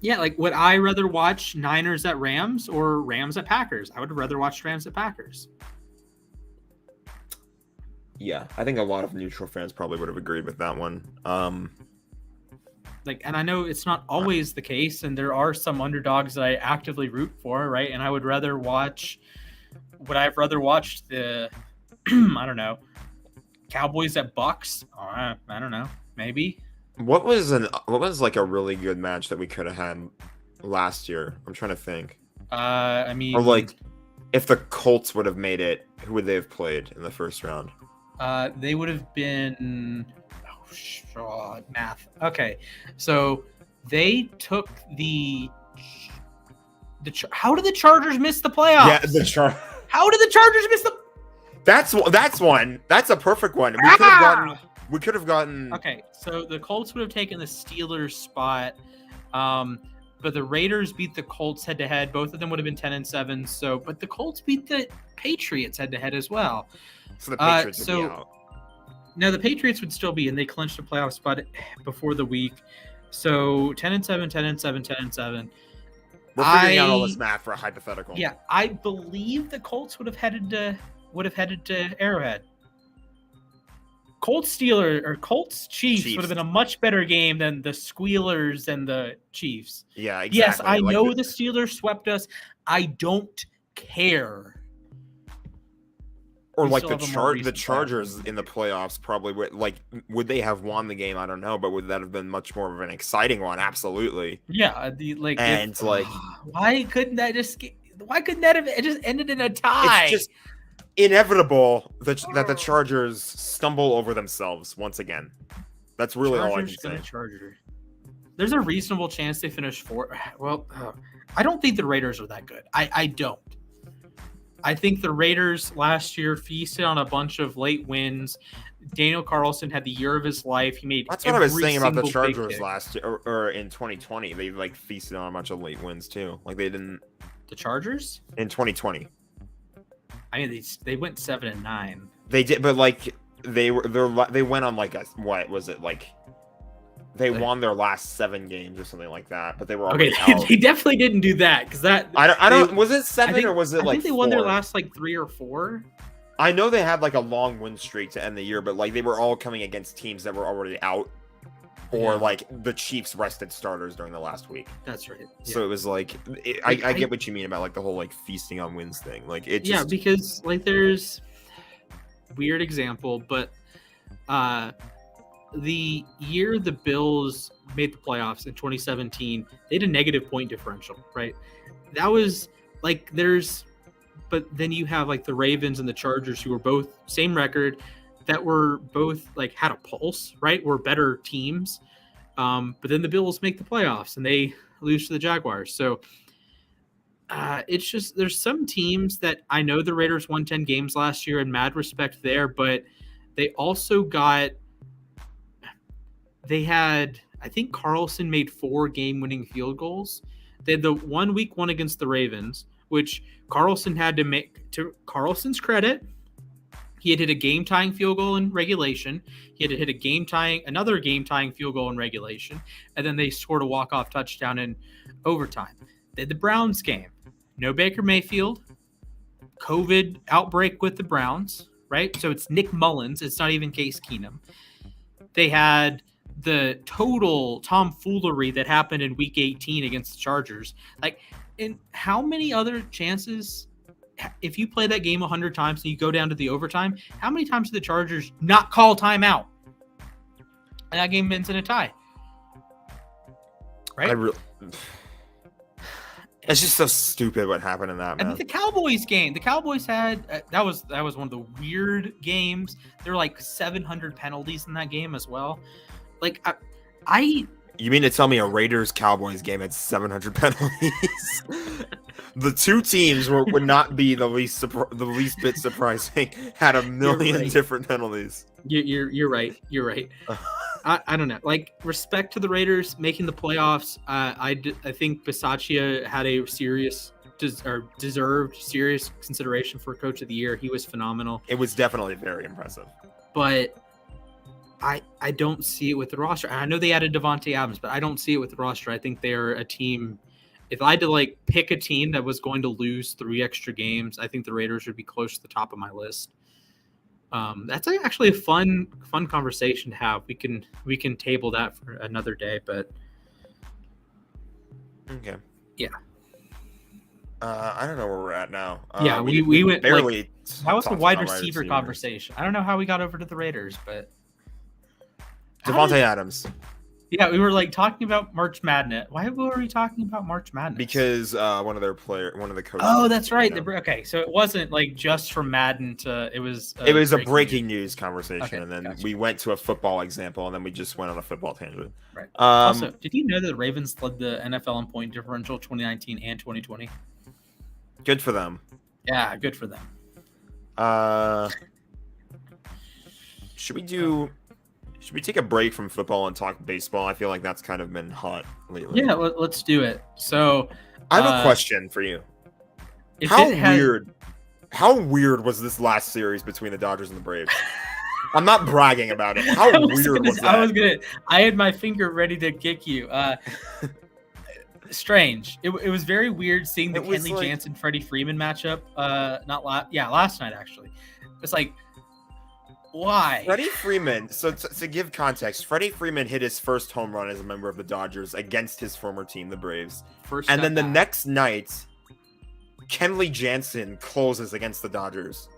Yeah, like would I rather watch Niners at Rams or Rams at Packers? I would rather watch Rams at Packers. Yeah, I think a lot of neutral fans probably would have agreed with that one. And I know it's not always the case, and there are some underdogs that I actively root for, right? And I would rather watch. Would I have rather watched the, I don't know, Cowboys at Bucks? I don't know, maybe. What was like a really good match that we could have had last year? I'm trying to think. I mean, or like, if the Colts would have made it, who would they have played in the first round? They would have been math. Okay, so they took the how did the Chargers miss the playoffs? Yeah, How did the Chargers miss the? That's one. That's a perfect one. We could have gotten. Okay, so the Colts would have taken the Steelers spot, but the Raiders beat the Colts head to head. Both of them would have been 10-7. So, but the Colts beat the Patriots head to head as well. So the Patriots would be out. No, the Patriots would still be, and they clinched a playoff spot before the week. So 10-7, 10-7, 10-7. We're figuring out all this math for a hypothetical. Yeah, I believe the Colts would have headed to Arrowhead. Colts Chiefs would have been a much better game than the Squealers and the Chiefs. Yeah, exactly. Yes, I know the Steelers swept us. I don't care. Or like the Chargers in the playoffs probably would they have won the game? I don't know, but would that have been much more of an exciting one? Absolutely. Yeah, why couldn't that have just ended in a tie? It's just inevitable that the Chargers stumble over themselves once again. That's really all I can say. There's a reasonable chance they finish fourth. Well, I don't think the Raiders are that good. I don't. I think the Raiders last year feasted on a bunch of late wins. Daniel Carlson had the year of his life. He made. That's what I was saying about the Chargers last year, or in 2020. They feasted on a bunch of late wins too. Like they didn't. The Chargers in 2020. I mean, they went 7-9. They did, but they went on what was it like? They won their last 7 games or something like that, but they were already out. They definitely didn't do that because that. I don't. Was it 7 or was it I think they won their last 3 or 4. I know they had a long win streak to end the year, but they were all coming against teams that were already out, or the Chiefs rested starters during the last week. That's right. Yeah. So it was I get what you mean about the whole feasting on wins thing. It just... Yeah, because there's weird example, but the year the Bills made the playoffs in 2017, they had a negative point differential, right? That was but then you have the Ravens and the Chargers, who were both same record, that were both had a pulse, right? Were better teams. But then the Bills make the playoffs and they lose to the Jaguars. So it's just, there's some teams that I know the Raiders won 10 games last year, and mad respect there, but they also I think Carlson made 4 game-winning field goals. They had the 1 week one against the Ravens, which Carlson had to make. To Carlson's credit, He had hit a game-tying field goal in regulation. He had to hit another game-tying field goal in regulation, and then they scored a walk-off touchdown in overtime. They had the Browns game. No Baker Mayfield. COVID outbreak with the Browns, right? So it's Nick Mullins. It's not even Case Keenum. They had the total tomfoolery that happened in Week 18 against the Chargers. Like, in how many other chances? If you play that game 100 times and you go down to the overtime, how many times did the Chargers not call timeout? And that game ends in a tie. Right? It's just so stupid what happened in that, man. And the Cowboys game. The Cowboys had that was one of the weird games. There were like 700 penalties in that game as well. Like You mean to tell me a Raiders-Cowboys game had 700 penalties? The two teams would not be the least bit surprising. Had a million different penalties. You're right. You're right. I don't know. Like, respect to the Raiders making the playoffs. I think Bisaccia had a deserved serious consideration for Coach of the Year. He was phenomenal. It was definitely very impressive. But I don't see it with the roster. I know they added Devontae Adams, but I don't see it with the roster. I think they're a team. If I had to like pick a team that was going to lose 3 extra games, I think the Raiders would be close to the top of my list. That's actually a fun conversation to have. We can table that for another day, but okay. Yeah. I don't know where we're at now. Yeah, we went barely. Like, that was a wide receiver conversation. I don't know how we got over to the Raiders, but Devontae Adams. Yeah, we were like talking about March Madness. Why were we talking about March Madness? Because one of the coaches. Oh, that's right. Okay, so it wasn't like just from Madden to it was. It was a breaking news conversation, okay, and then we went to a football example, and then we just went on a football tangent. Right. Also, did you know that the Ravens led the NFL in point differential 2019 and 2020? Good for them. Yeah, good for them. Should we take a break from football and talk baseball? I feel like that's kind of been hot lately. Yeah, let's do it. So I have a question for you. How weird was this last series between the Dodgers and the Braves? I'm not bragging about it. How weird was that? I had my finger ready to kick you. Strange. It was very weird seeing the Kenley Jansen Freddie Freeman matchup. Last night actually. It's like, why? Freddie Freeman, so to give context, Freddie Freeman hit his first home run as a member of the Dodgers against his former team, the Braves. And then the next night, Kenley Jansen closes against the Dodgers.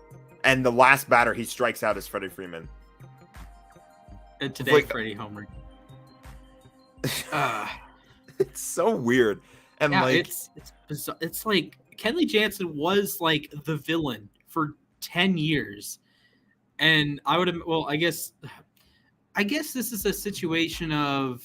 And the last batter he strikes out is Freddie Freeman. And today, Freddie homered. It's so weird. And yeah, it's bizarre. It's like Kenley Jansen was like the villain for 10 years. And I guess this is a situation of,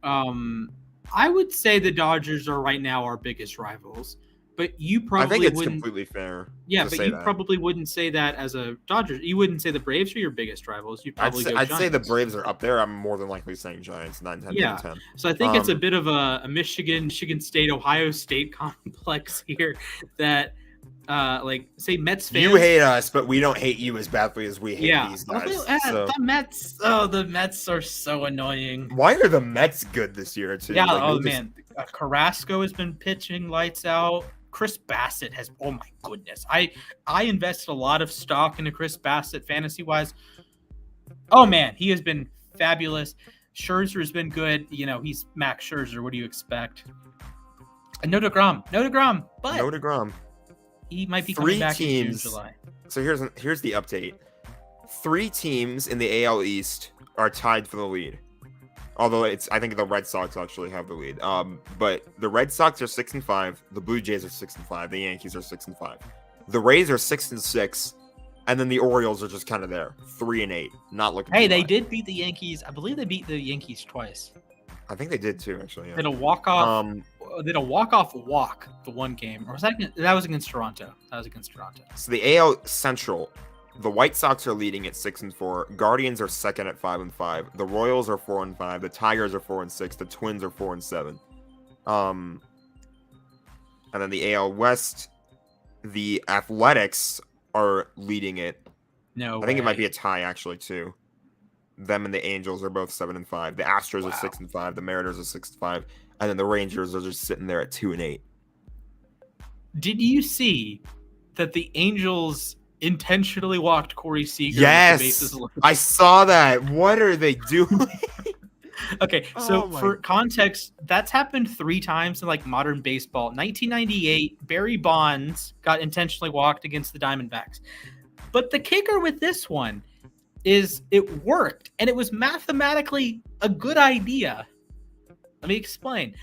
I would say the Dodgers are right now our biggest rivals, but you probably I think it's completely fair. Yeah, but you probably wouldn't say that as a Dodgers. You wouldn't say the Braves are your biggest rivals. You probably I'd say the Braves are up there. I'm more than likely saying Giants 9, 10, yeah. 10. So I think it's a bit of a Michigan State, Ohio State complex here that. Say Mets fans. You hate us, but we don't hate you as badly as we hate these guys. The Mets are so annoying. Why are the Mets good this year too? Yeah, man, Carrasco has been pitching lights out. Chris Bassett has. Oh my goodness, I invested a lot of stock into Chris Bassett fantasy wise. Oh man, he has been fabulous. Scherzer has been good. You know, he's Max Scherzer. What do you expect? And no DeGrom, but no DeGrom. He might be coming back in June, July. So here's the update. 3 teams in the AL East are tied for the lead. Although I think the Red Sox actually have the lead. But the Red Sox are 6-5, the Blue Jays are 6-5, the Yankees are 6-5. The Rays are 6-6, and then the Orioles are just kind of there, 3-8. Not looking. Hey, they did beat the Yankees. I believe they beat the Yankees twice. I think they did too, actually. Yeah. Did a walk-off walk the one game, or was that was against Toronto? That was against Toronto. So the AL Central, the White Sox are leading at 6-4. Guardians are second at 5-5. The Royals are 4-5. The Tigers are 4-6. The Twins are 4-7. And then the AL West, the Athletics are leading it No I think it might be way. a tie actually too. Them and the Angels are both 7-5. The Astros are 6-5. The Mariners are 6-5, and then the Rangers are just sitting there at 2-8. Did you see that the Angels intentionally walked Corey Seager with the bases Yes, loaded? I saw that. What are they doing? Okay, so Oh my- for context, that's happened 3 times in like modern baseball. 1998, Barry Bonds got intentionally walked against the Diamondbacks. But the kicker with this one is it worked, and it was mathematically a good idea. Let me explain.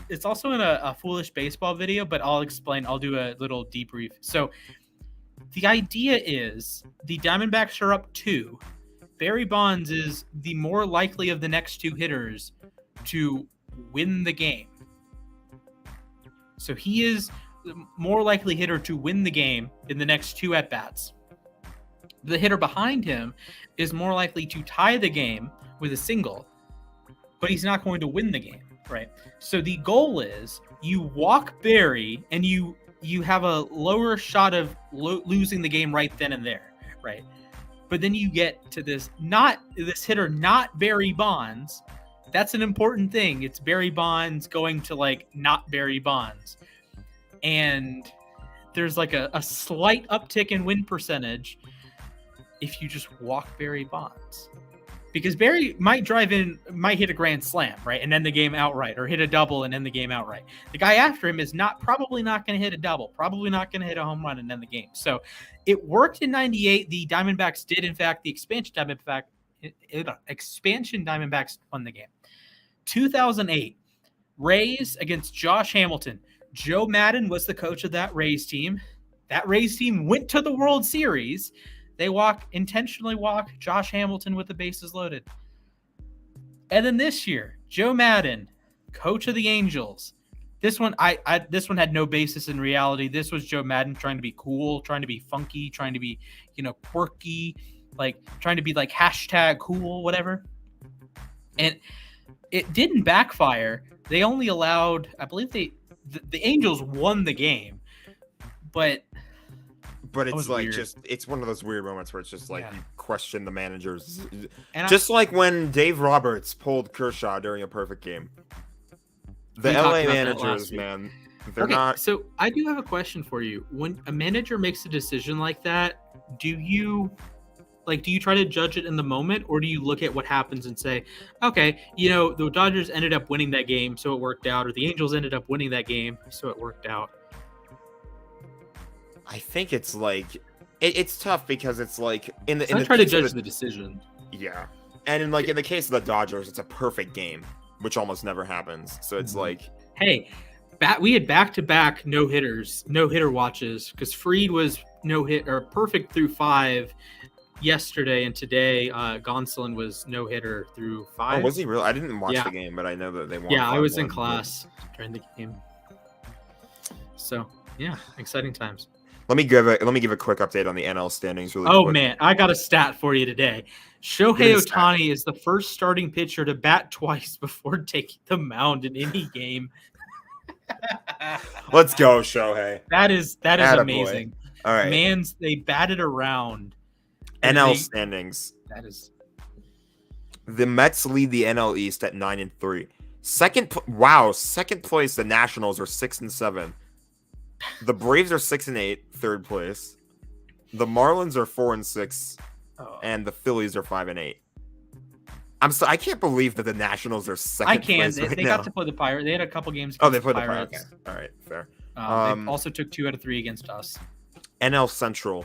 It's also in a Foolish Baseball video, but I'll explain. I'll do a little debrief. So the idea is the Diamondbacks are up 2. Barry Bonds is the more likely of the next 2 hitters to win the game. So he is the more likely hitter to win the game in the next 2 at-bats. The hitter behind him is more likely to tie the game with a single, but he's not going to win the game, right? So the goal is you walk Barry and you have a lower shot of losing the game right then and there, right? But then you get to this hitter, not Barry Bonds. That's an important thing. It's Barry Bonds going to like not Barry Bonds. And there's like a slight uptick in win percentage if you just walk Barry Bonds. Because Barry might hit a grand slam, right? And end the game outright, or hit a double and end the game outright. The guy after him is probably not going to hit a double, probably not going to hit a home run and end the game. So it worked in 98. The Diamondbacks did, in fact, the expansion Diamondbacks won the game. 2008, Rays against Josh Hamilton. Joe Madden was the coach of that Rays team. That Rays team went to the World Series. They intentionally walk Josh Hamilton with the bases loaded. And then this year, Joe Madden, coach of the Angels. This one had no basis in reality. This was Joe Madden trying to be cool, trying to be funky, trying to be, quirky, like trying to be like #cool, whatever. And it didn't backfire. They only allowed, I believe the Angels won the game, but it's like weird. it's one of those weird moments where it's just like you question the managers. And just like when Dave Roberts pulled Kershaw during a perfect game. The LA managers, man, they're not. So I do have a question for you. When a manager makes a decision like that, do you try to judge it in the moment, or do you look at what happens and say, okay, the Dodgers ended up winning that game, so it worked out, or the Angels ended up winning that game, so it worked out? I think it's like it's tough because it's like in the try to judge the decision. Yeah, and in the case of the Dodgers, it's a perfect game, which almost never happens. So it's like, hey, we had back-to-back no-hitter watches, because Fried was perfect through 5 yesterday, and today Gonsolin was no-hitter through 5. Oh, was he really? I didn't watch the game, but I know that they won. Yeah, I was in class during the game. So yeah, exciting times. Let me give a quick update on the NL standings really quick. Oh man, I got a stat for you today. Shohei Ohtani is the first starting pitcher to bat twice before taking the mound in any game. Let's go, Shohei. That is Attaboy. amazing. All right. They batted around. NL standings. That is. The Mets lead the NL East at 9-3. Second place, the Nationals are 6-7. The Braves are 6-8, third place. The Marlins are 4-6, and the Phillies are 5-8. I can't believe that the Nationals are second place right now. They got to play the Pirates. They had a couple games. They played the Pirates. Okay. All right, fair. They also took 2 out of 3 against us. NL Central.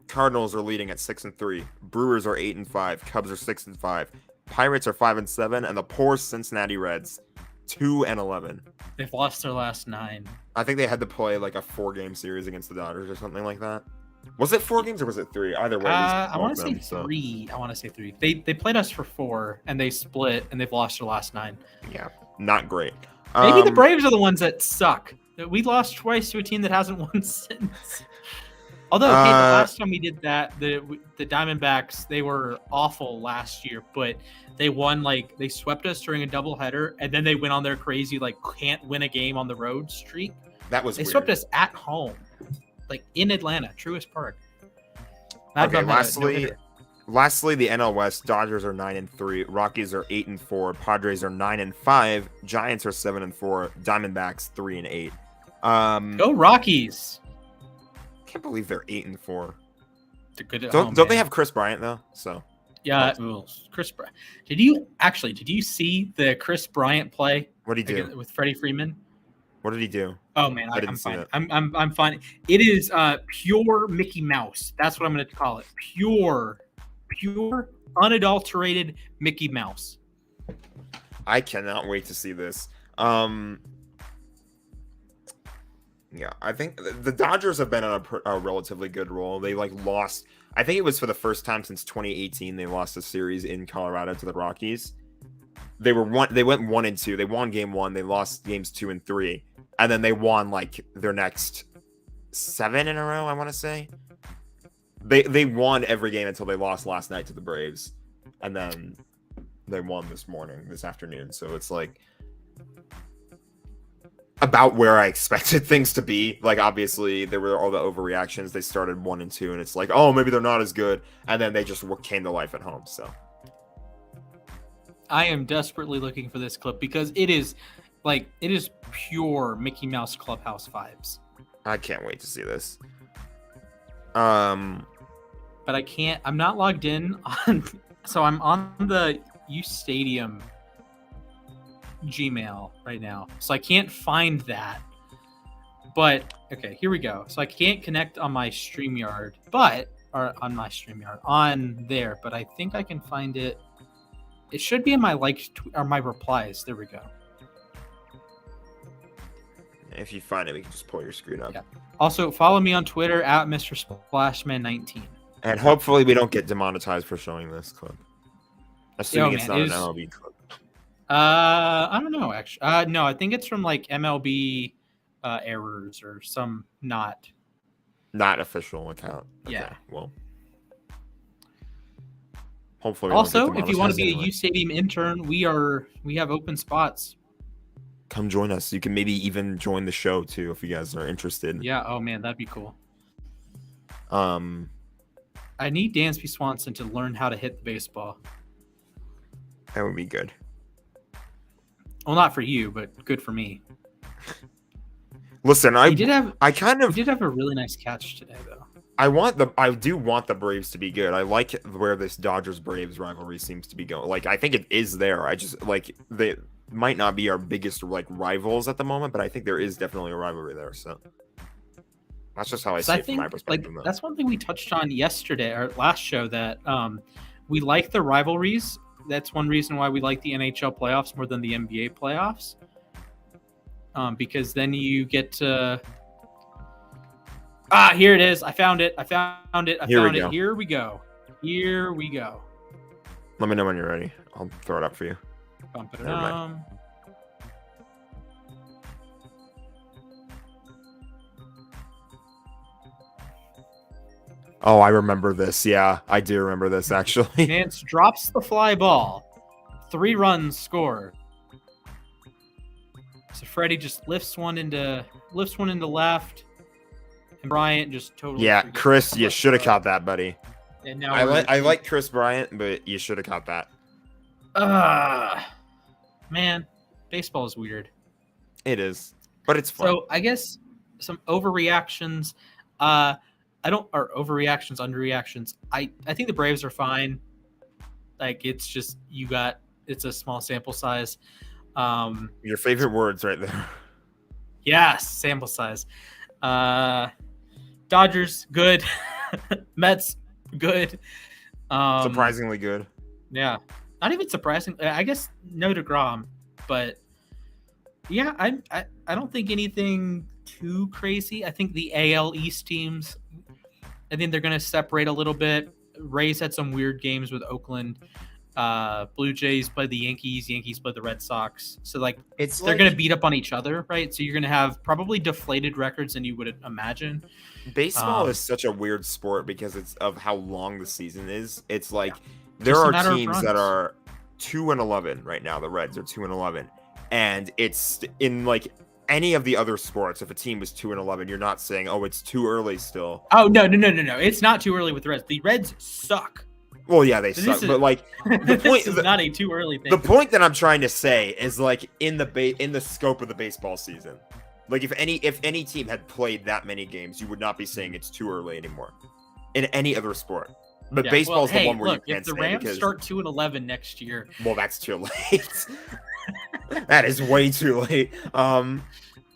Cardinals are leading at 6-3. Brewers are 8-5. Cubs are 6-5. Pirates are 5-7, and the poor Cincinnati Reds 2-11. They've lost their last 9. I think they had to play like a 4-game series against the Dodgers or something like that. Was it 4 games or was it 3? Either way, I want to say 3. I want to say 3. They played us for 4 and they split and they've lost their last 9. Yeah, not great. Maybe the Braves are the ones that suck. We lost twice to a team that hasn't won since. Although, the last time we did that, the Diamondbacks, they were awful last year, but they won, they swept us during a doubleheader, and then they went on their crazy, can't win a game on the road streak. That was They weird. swept us at home, in Atlanta, Truist Park. Mad Okay, Bum had a no-hitter. lastly, the NL West. Dodgers are 9-3. Rockies are 8-4. Padres are 9-5. Giants are 7-4. Diamondbacks 3-8. Go Rockies! Can't believe they're 8-4. They're good at Don't home, they man. have Chris Bryant though? So Yeah, Chris Bryant. Did you see the Chris Bryant play? What did he do with Freddie Freeman? What did he do? Oh man, I didn't I'm see fine. it. I'm fine. It is pure Mickey Mouse. That's what I'm going to call it. Pure, unadulterated Mickey Mouse. I cannot wait to see this. Yeah, I think the Dodgers have been on a relatively good roll. They lost. I think it was for the first time since 2018 they lost a series in Colorado to the Rockies. They went 1-2. They won game 1. They lost games 2 and 3, and then they won their next 7 in a row. I want to say they won every game until they lost last night to the Braves, and then they won this afternoon. So it's about where I expected things to be. Obviously there were all the overreactions. They started 1-2, and it's oh, maybe they're not as good, and then they just came to life at home. So I am desperately looking for this clip because it is pure Mickey Mouse clubhouse vibes. I can't wait to see this. But I can't. I'm not logged in on, so I'm on the uSTADIUM Gmail right now, so I can't find that. But okay, here we go. So I can't connect on my StreamYard, on there. But I think I can find it. It should be in my or my replies. There we go. If you find it, we can just pull your screen up. Yeah. Also, follow me on Twitter at Mr. Splashman19. And hopefully we don't get demonetized for showing this clip. Assuming it's not an MLB clip. I don't know, actually. No, I think it's from MLB errors or some not official account. Okay, yeah. Well, hopefully. Also, if you want to be a uSTADIUM intern, we have open spots. Come join us. You can maybe even join the show too if you guys are interested. Yeah. Oh man, that'd be cool. I need Dansby Swanson to learn how to hit the baseball. That would be good. Well, not for you, but good for me. Listen, I did have a really nice catch today, though. I do want the Braves to be good. I like where this Dodgers Braves rivalry seems to be going. I think it is there. I just they might not be our biggest rivals at the moment, but I think there is definitely a rivalry there. So that's just how I see it from my perspective. That's one thing we touched on yesterday or last show, that we like the rivalries. That's one reason why we like the NHL playoffs more than the NBA playoffs. Because then you get to... here it is. I found it. Here we go. Let me know when you're ready. I'll throw it up for you. Bump it Never mind. Oh, I remember this. Yeah, I do remember this, actually. Nance drops the fly ball. 3 runs scored. So Freddie just lifts one into left, and Bryant just totally. Yeah, Chris, you should have caught that, buddy. And now I like Chris Bryant, but you should have caught that. Man, baseball is weird. It is, but it's fun. So I guess some overreactions. Overreactions, underreactions. I think the Braves are fine. It's just it's a small sample size. Your favorite words right there. Yes, sample size. Dodgers, good. Mets, good. Surprisingly good. Yeah. Not even surprising. I guess no DeGrom, but yeah, I don't think anything too crazy. I think the AL East teams, I think they're going to separate a little bit. Rays had some weird games with Oakland. Blue Jays played the Yankees. Yankees played the Red Sox. So they're going to beat up on each other, right? So you're going to have probably deflated records than you would imagine. Baseball is such a weird sport because it's of how long the season is. It's there are teams that are 2-11 right now. The Reds are 2-11, and it's in any of the other sports, if a team was 2-11, you're not saying, oh, it's too early still. Oh, no. It's not too early with the Reds. The Reds suck. Well, yeah, they suck, but like the point is not a too early thing. The point that I'm trying to say is like in the scope of the baseball season. Like if any team had played that many games, you would not be saying it's too early anymore in any other sport. But baseball's the one where you can't if the say Rams because, start 2-11 next year. Well, that's too late. That is way too late.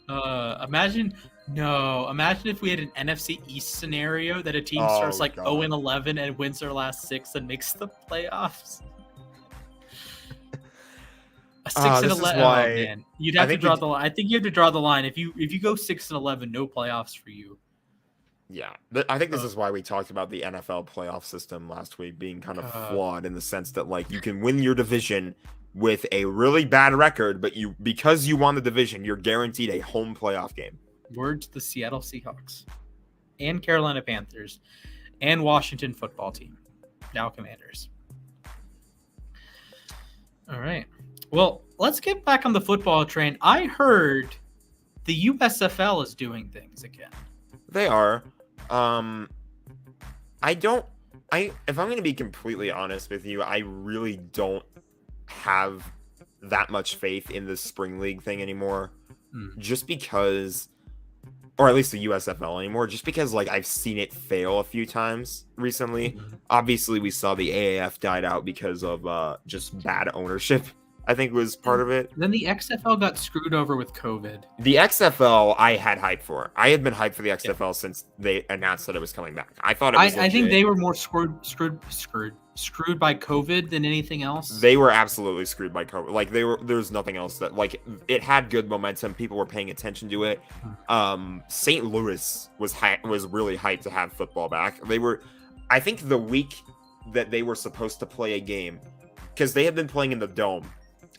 Imagine if we had an NFC East scenario that a team starts like 0-11 and wins their last 6 and makes the playoffs. A 6-11. Man, you'd have to draw the line. I think you have to draw the line. If you go 6-11, no playoffs for you. Yeah, I think this is why we talked about the NFL playoff system last week being kind of flawed in the sense that like you can win your division with a really bad record, but because you won the division, you're guaranteed a home playoff game. Word to the Seattle Seahawks and Carolina Panthers and Washington football team, now Commanders. All right. Well, let's get back on the football train. I heard the USFL is doing things again. They are. If I'm going to be completely honest with you, I really don't have that much faith in the spring league thing anymore. Just because, or at least the USFL anymore, just because like I've seen it fail a few times recently. Obviously we saw the AAF died out because of just bad ownership, I think was part of it. Then the XFL got screwed over with COVID. The XFL I had hype for. I had been hyped for the XFL since they announced that it was coming back. I thought it was I think they were more screwed by COVID than anything else. They were absolutely screwed by COVID. Like there's nothing else that like it had good momentum. People were paying attention to it. St. Louis was really hyped to have football back. I think the week that they were supposed to play a game, because they had been playing in the Dome.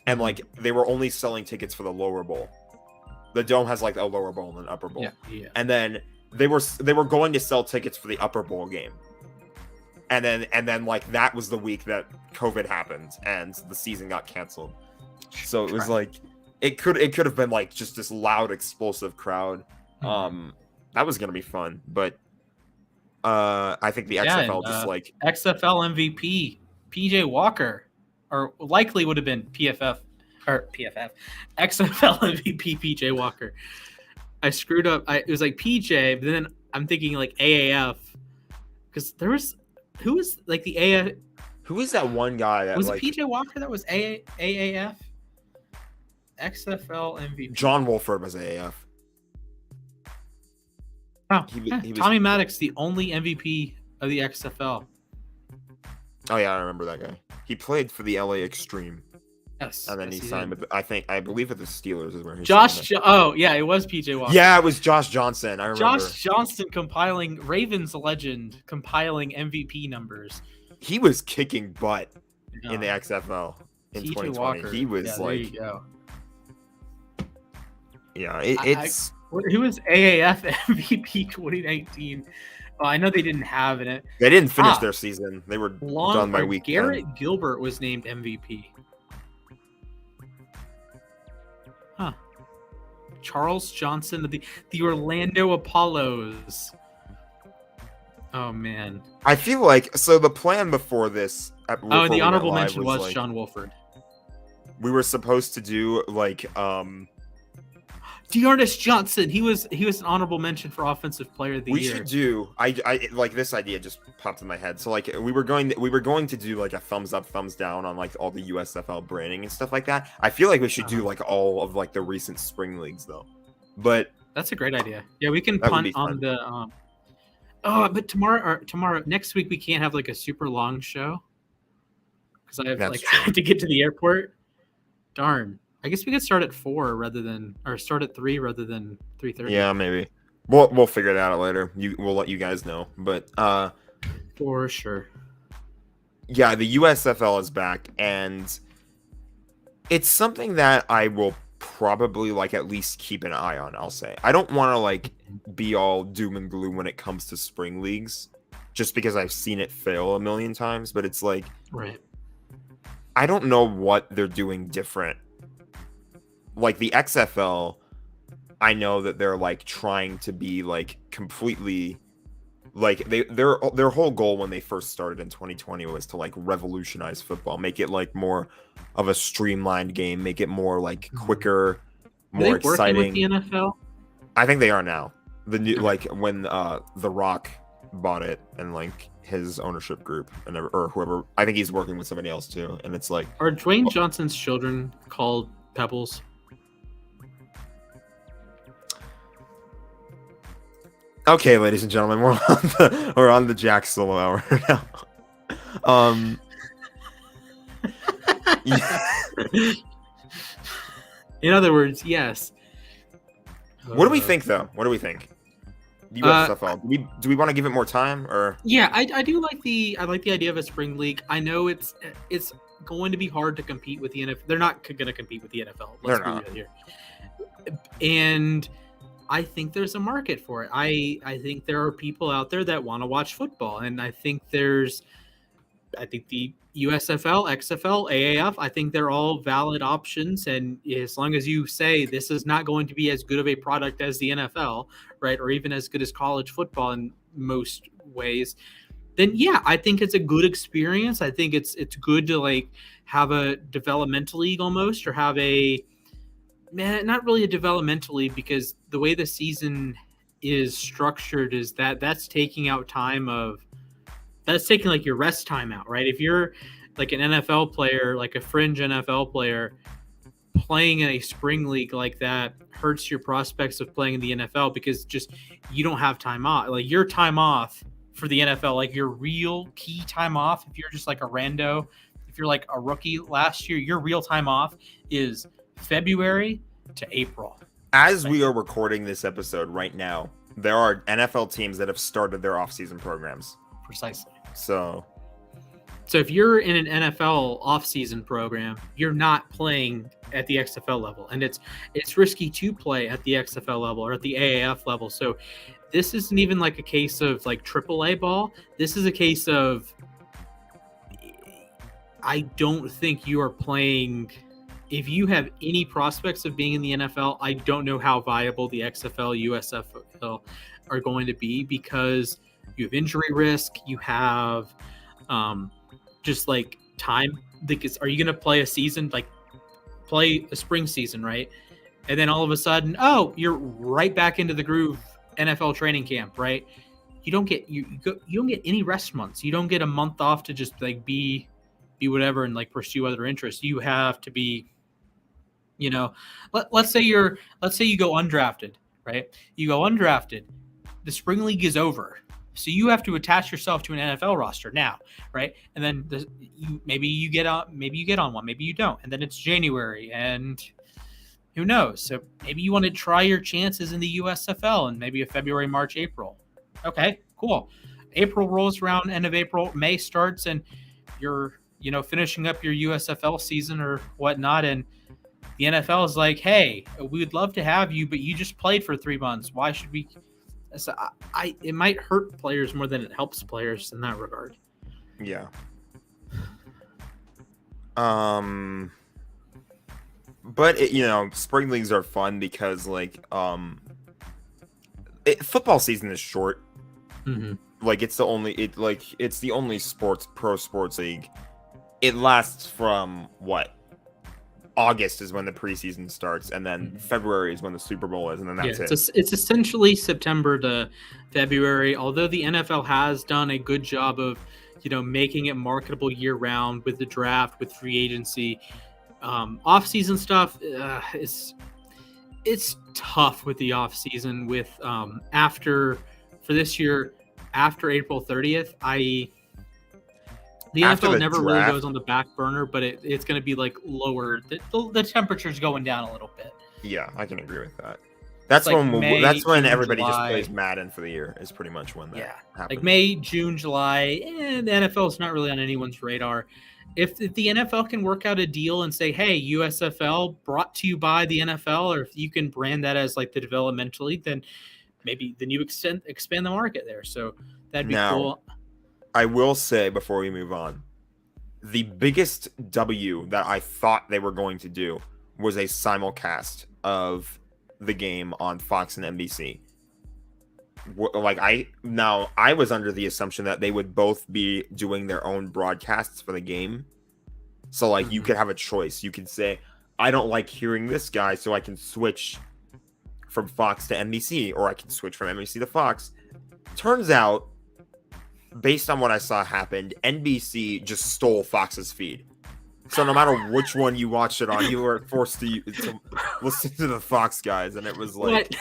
And like they were only selling tickets for the lower bowl. The Dome has like a lower bowl and an upper bowl. Yeah. And then they were going to sell tickets for the upper bowl game. And then like that was the week that COVID happened and the season got canceled. So it was like it could have been like just this loud explosive crowd. That was gonna be fun, but I think the XFL just like XFL MVP PJ Walker. Or likely would have been XFL MVP PJ Walker. I screwed up. It was like PJ, but then I'm thinking like AAF because who was like the AAF? Who is that one guy that was like it PJ Walker that was AAF? XFL MVP. John Wolford was AAF. Oh, Tommy Maddox, the only MVP of the XFL. Oh yeah, I remember that guy. He played for the LA Extreme. Yes. And then he signed with I believe with the Steelers is where he signed. Oh yeah, it was PJ Walker. Yeah, it was Josh Johnson. I remember. Josh Johnson compiling Ravens legend, compiling MVP numbers. He was kicking butt in the XFL in 2020. Walker. He was there you go. Yeah, it's who was AAF MVP 2019? Well, I know they didn't have it. They didn't finish their season. They were done by week 10. Garrett Gilbert was named MVP. Huh. Charles Johnson, the Orlando Apollos. Oh, man. I feel like, so the plan before this... the honorable mention was like, Sean Wolford. We were supposed to do, like... Dearness Johnson, he was an honorable mention for offensive player of the year. We should do. I like this idea just popped in my head. So like we were going to do like a thumbs up, thumbs down on like all the USFL branding and stuff like that. I feel like we should do like all of like the recent spring leagues though. But that's a great idea. Yeah, we can punt on the. But next week we can't have like a super long show because I have to get to the airport. Darn. I guess we could start at 4 start at 3 rather than 3:30. Yeah, maybe. We'll figure it out later. We'll let you guys know. But for sure. Yeah, the USFL is back, and it's something that I will probably like at least keep an eye on. I'll say I don't want to like be all doom and gloom when it comes to spring leagues, just because I've seen it fail a million times. But it's like, right. I don't know what they're doing different. Like the XFL, I know that they're like trying to be like completely like their whole goal when they first started in 2020 was to like revolutionize football, make it like more of a streamlined game, make it more like quicker, more Are they exciting. working with the NFL? I think they are now. The new Okay. like when The Rock bought it and like his ownership group and or whoever, I think he's working with somebody else too, and it's like, Are Dwayne Johnson's children called Pebbles? okay, ladies and gentlemen, we're on the Jack Solo hour now. Yeah. In other words, yes. What do we think though? What do we think? USFL. Do we want to give it more time or? Yeah, I do like the idea of a spring league. I know it's going to be hard to compete with the NFL. They're not going to compete with the NFL. Let's be real here. And I think there's a market for it. I think there are people out there that want to watch football, and I think the USFL, XFL, AAF, I think they're all valid options. And as long as you say this is not going to be as good of a product as the NFL, right, or even as good as college football in most ways, then yeah, I think it's a good experience. I think it's good to like have a developmental league almost, or have not really a developmental league, because the way the season is structured is that's taking out time that's taking like your rest time out, right? If you're like an NFL player, like a fringe NFL player, playing in a spring league like that hurts your prospects of playing in the NFL, because just you don't have time off. Like your time off for the NFL, like your real key time off, if you're just like a rando, if you're like a rookie last year, your real time off is February to April. As we are recording this episode right now, there are NFL teams that have started their off-season programs. Precisely. So if you're in an NFL off-season program, you're not playing at the XFL level, and it's risky to play at the XFL level or at the AAF level. So this isn't even like a case of like AAA ball. This is a case of, I don't think you are playing. If you have any prospects of being in the NFL, I don't know how viable the XFL, USFL are going to be, because you have injury risk. You have just like time. Are you going to play a season, like play a spring season, right? And then all of a sudden, you're right back into the groove, NFL training camp, right? You don't get you don't get any rest months. You don't get a month off to just like be whatever and like pursue other interests. You have to be, let's say you go undrafted, right? You go undrafted. The spring league is over. So you have to attach yourself to an NFL roster now, right? And then maybe you get on one, maybe you don't, and then it's January, and who knows? So maybe you want to try your chances in the USFL, and maybe a February, March, April. Okay, cool. April rolls around, end of April, May starts, and you're finishing up your USFL season or whatnot, and the NFL is like, hey, we would love to have you, but you just played for 3 months. Why should we? So it might hurt players more than it helps players in that regard. Yeah. But spring leagues are fun because like football season is short. Mm-hmm. Like it's the only pro sports league. It lasts from what? August is when the preseason starts, and then February is when the Super Bowl is, and then that's it. It's essentially September to February, although the NFL has done a good job of, making it marketable year-round with the draft, with free agency. Off-season stuff, it's tough with the off-season. With for this year, after April 30th, the NFL never really goes on the back burner, but it's going to be like lower. The temperature's going down a little bit. Yeah, I can agree with that. That's like when everybody July. Just plays Madden for the year. Is pretty much when that happens. Like May, June, July, and the NFL is not really on anyone's radar. If the NFL can work out a deal and say, hey, USFL brought to you by the NFL, or if you can brand that as like the developmental league, then you expand the market there. So that'd be cool. I will say before we move on, the biggest W that I thought they were going to do was a simulcast of the game on Fox and NBC. Like I was under the assumption that they would both be doing their own broadcasts for the game. So like you could have a choice. You could say, I don't like hearing this guy, so I can switch from Fox to NBC, or I can switch from NBC to Fox. Turns out, based on what I saw happened, NBC just stole Fox's feed. So no matter which one you watched it on, you were forced to listen to the Fox guys, and it was like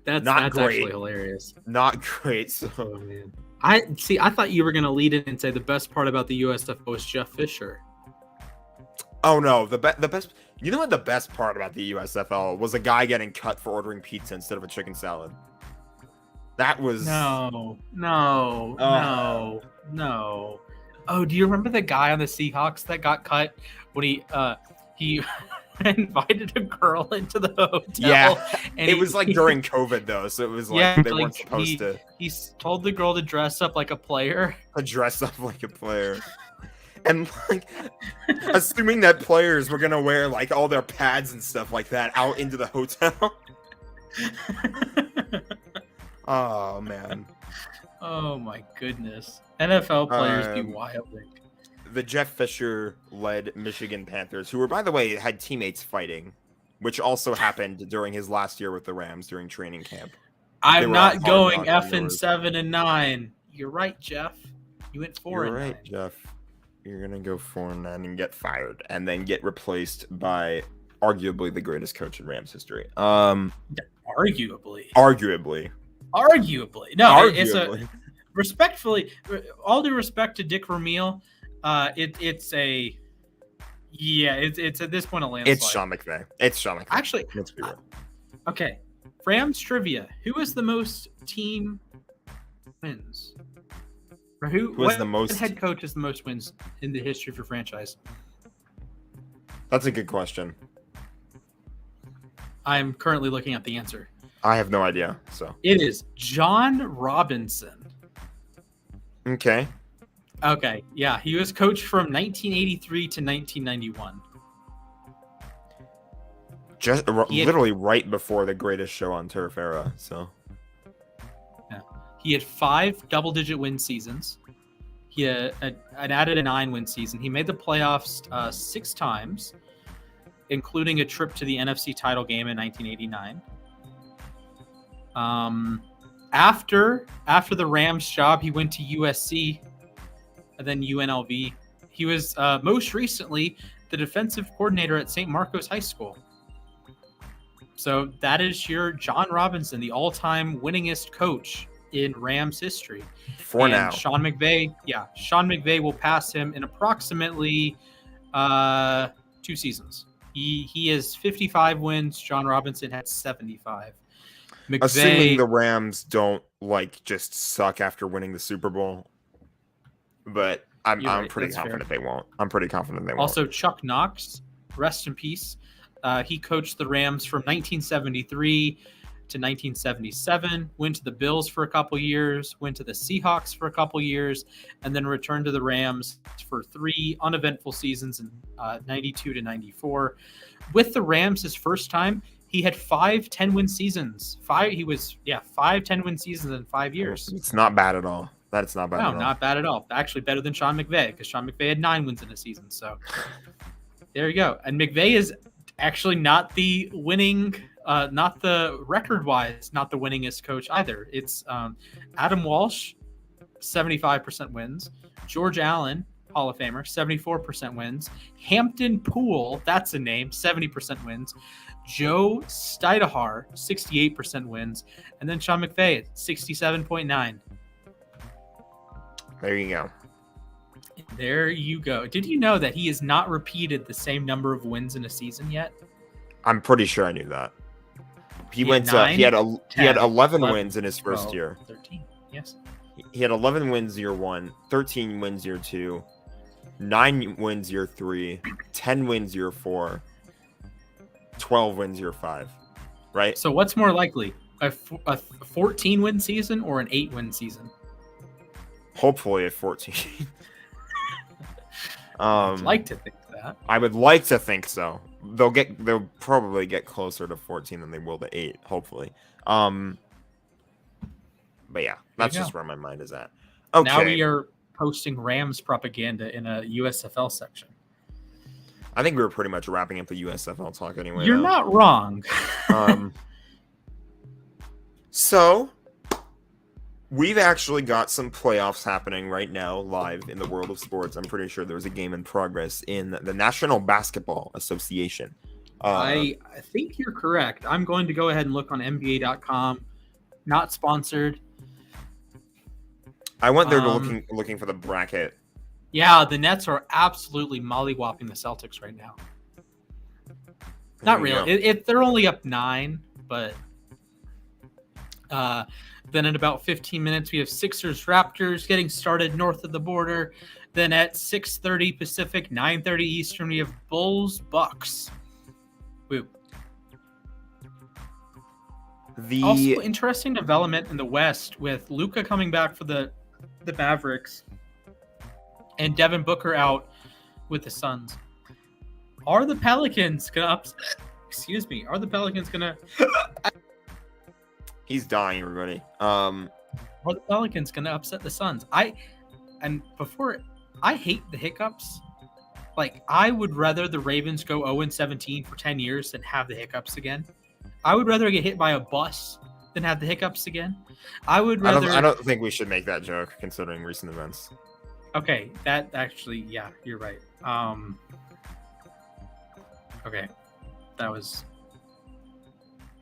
that's great. Actually hilarious. Not great. So. Oh man, I thought you were gonna lead in and say the best part about the USFL was Jeff Fisher. Oh no, the best. You know what the best part about the USFL was? A guy getting cut for ordering pizza instead of a chicken salad. That was no. Oh, do you remember the guy on the Seahawks that got cut when he invited a girl into the hotel? Yeah, and it was like during COVID though, so it was like they weren't supposed to. He told the girl to dress up like a player. And like, assuming that players were gonna wear like all their pads and stuff like that out into the hotel. Oh man. Oh my goodness. NFL players be wilding. The Jeff Fisher led Michigan Panthers, who were, by the way, had teammates fighting, which also happened during his last year with the Rams during training camp. I'm not going effing 7-9. You're right, Jeff. You went 4-9. You're right, Jeff. You're gonna go 4-9 and get fired, and then get replaced by arguably the greatest coach in Rams history. Arguably. No, it's respectfully, all due respect to Dick Vermeil, it's at this point a landslide. It's Sean McVay. Actually, let's be real. Okay, Rams trivia. Who has the most team wins? Or what the most head coach has the most wins in the history for franchise? That's a good question. I'm currently looking at the answer. I have no idea. So it is John Robinson. Okay. Yeah, he was coached from 1983 to 1991. Just literally right before the greatest show on turf era. So. Yeah. He had 5 double-digit win seasons. He had added a 9-win season. He made the playoffs 6 times, including a trip to the NFC title game in 1989. After the Rams job, he went to USC and then UNLV. He was most recently the defensive coordinator at St. Marcos High School. So that is your John Robinson, the all-time winningest coach in Rams history. Now. Sean McVay will pass him in approximately 2 seasons. He has 55 wins. John Robinson had 75. Assuming the Rams don't just suck after winning the Super Bowl, but I'm pretty confident they won't. Also, Chuck Knox, rest in peace. He coached the Rams from 1973 to 1977, went to the Bills for a couple years, went to the Seahawks for a couple years, and then returned to the Rams for 3 uneventful seasons in 92 to 94. With the Rams, his first time, he had 5 10-win seasons. 5 10-win seasons in 5 years. It's not bad at all. That's not bad at all. No, not bad at all. Actually, better than Sean McVay, because Sean McVay had 9 wins in a season. So there you go. And McVay is actually not the winning, not the record-wise, not the winningest coach either. It's Adam Walsh, 75% wins. George Allen, Hall of Famer, 74% wins. Hampton Poole, that's a name, 70% wins. Joe Stidehar, 68% wins. And then Sean McVay, 67.9. There you go. There you go. Did you know that he has not repeated the same number of wins in a season yet? I'm pretty sure I knew that. He had 11 wins in his first year. 13. Yes. He had 11 wins year 1, 13 wins year 2, 9 wins year 3, 10 wins year 4, 12 wins year 5. Right? So what's more likely, a 14-win season or an 8-win season? Hopefully a 14. I'd like to think that. I would like to think so, they'll probably get closer to 14 than they will to 8, hopefully. But yeah, that's just where my mind is at. Okay. Now we are posting Rams propaganda in a USFL section. I think we were pretty much wrapping up the USFL talk anyway. You're not wrong. So we've actually got some playoffs happening right now live in the world of sports. I'm pretty sure there's a game in progress in the National Basketball Association. I think you're correct. I'm going to go ahead and look on NBA.com. Not sponsored. I went there to looking for the bracket. Yeah, the Nets are absolutely mollywhopping the Celtics right now. Not really. They're only up 9, but then in about 15 minutes, we have Sixers Raptors getting started north of the border. Then at 6:30 Pacific, 9:30 Eastern, we have Bulls Bucks. Woo. Also, interesting development in the West with Luka coming back for the Mavericks and Devin Booker out with the Suns. Are the Pelicans gonna upset? Excuse me. Are the Pelicans gonna? He's dying, everybody. Are the Pelicans gonna upset the Suns? I hate the hiccups. Like, I would rather the Ravens go 0-17 for 10 years than have the hiccups again. I would rather get hit by a bus than have the hiccups again. I would rather. I don't think we should make that joke considering recent events. Okay, that actually, yeah, you're right. Okay, that was.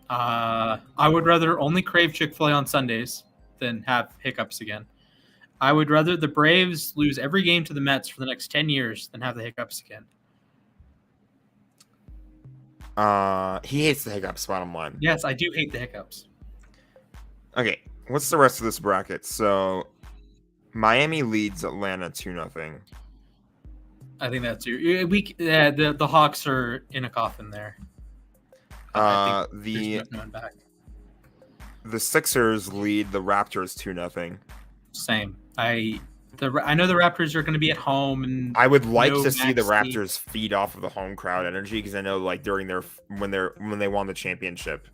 I would rather only crave Chick-fil-A on Sundays than have hiccups again. I would rather the Braves lose every game to the Mets for the next 10 years than have the hiccups again. He hates the hiccups, bottom line. Yes, I do hate the hiccups. Okay, what's the rest of this bracket? So, Miami leads Atlanta 2-0. I think that's the Hawks are in a coffin there. The Sixers lead the Raptors 2-0. Same. I know the Raptors are going to be at home, and I would like to see the Raptors feed off of the home crowd energy, because I know, like, during when they won the championship,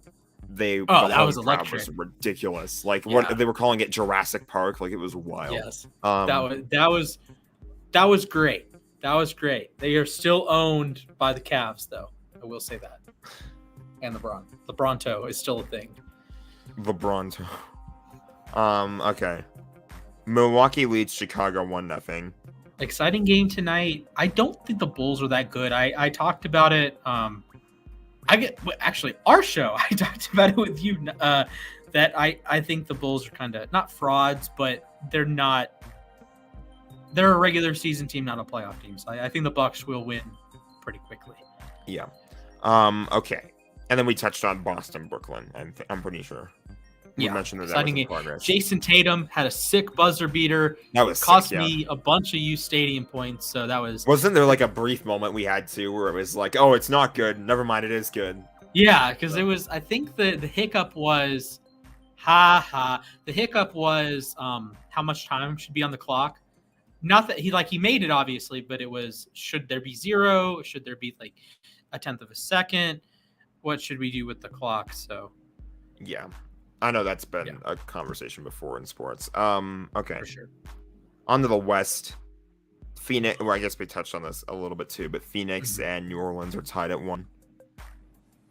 that was electric. Was ridiculous. Like, what they were calling it, Jurassic Park. Like, it was wild. Yes, that was great. That was great. They are still owned by the Cavs, though. I will say that. And LeBron. LeBronto is still a thing. LeBronto. Okay. Milwaukee leads Chicago 1-0. Exciting game tonight. I don't think the Bulls are that good. I talked about it. Actually, our show, I talked about it with you. That I think the Bulls are kind of not frauds, but they're not. They're a regular season team, not a playoff team. So I think the Bucks will win pretty quickly. Yeah. Okay. And then we touched on Boston, Brooklyn. I'm pretty sure. We mentioned that was in progress. Jason Tatum had a sick buzzer beater. That was cost me a bunch of uSTADIUM points. So that was. Wasn't there like a brief moment we had too where it was like, oh, it's not good. Never mind, it is good. Yeah, because it was. I think the hiccup was, The hiccup was how much time should be on the clock. Not that he made it obviously, but it was, should there be 0? Should there be like a tenth of a second? What should we do with the clock? So. Yeah. I know that's been a conversation before in sports. Okay. For sure. On to the West. Phoenix. Well, I guess we touched on this a little bit too, but Phoenix and New Orleans are tied at 1.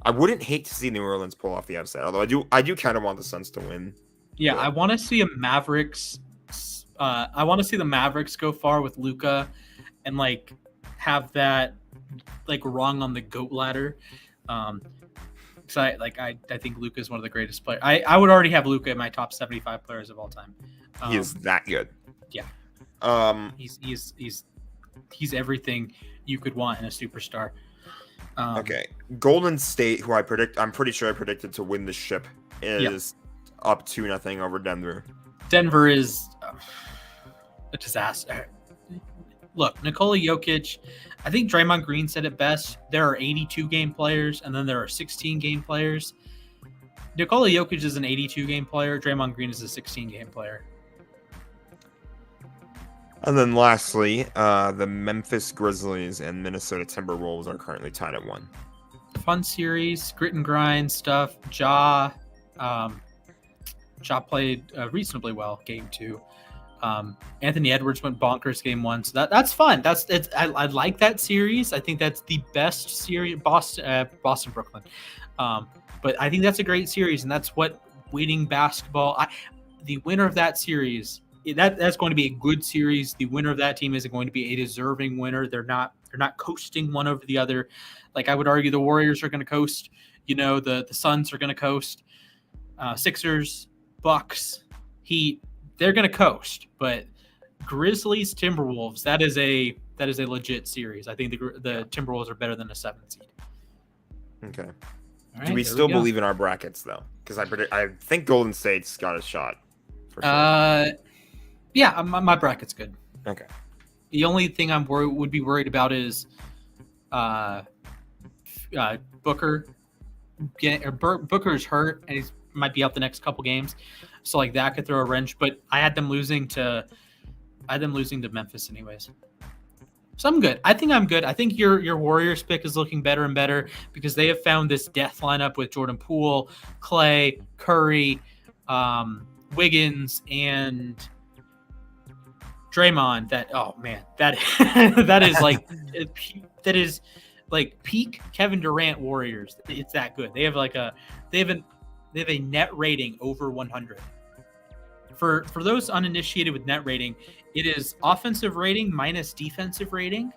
I wouldn't hate to see New Orleans pull off the upset, although I do kind of want the Suns to win. Yeah, I want to see a Mavericks. I want to see the Mavericks go far with Luka, and like have that like rung on the GOAT ladder. So I think Luka is one of the greatest players. I would already have Luka in my top 75 players of all time. He is that good. Yeah. He's everything you could want in a superstar. Okay. Golden State, who I'm pretty sure I predicted to win the ship, is up 2-0 over Denver. Denver is a disaster. Look, Nikola Jokic, I think Draymond Green said it best. There are 82-game players, and then there are 16-game players. Nikola Jokic is an 82-game player. Draymond Green is a 16-game player. And then lastly, the Memphis Grizzlies and Minnesota Timberwolves are currently tied at 1. fun series, grit and grind stuff. Ja played reasonably well game 2. Anthony Edwards went bonkers game 1, so that's fun. I like that series. I think that's the best series. Boston Brooklyn, but I think that's a great series, and that's what winning basketball. The winner of that series, that's going to be a good series. The winner of that team is going to be a deserving winner. They're not coasting one over the other. Like I would argue, the Warriors are going to coast. The Suns are going to coast. Sixers, Bucks, Heat. They're going to coast, but Grizzlies, Timberwolves, that is a legit series. I think the Timberwolves are better than a 7 seed. Okay. Right, do we still believe in our brackets though? Because I think Golden State's got a shot. For sure. Yeah, my bracket's good. Okay. The only thing would be worried about is Booker. Booker's hurt and he might be out the next couple games, so like that could throw a wrench. But I had them losing to Memphis anyways, so I'm good. I think I'm good. I think your Warriors pick is looking better and better because they have found this death lineup with Jordan Poole, Clay, Curry, Wiggins, and Draymond. That is like peak Kevin Durant Warriors. It's that good. They have a net rating over 100. For those uninitiated with net rating, it is offensive rating minus defensive rating.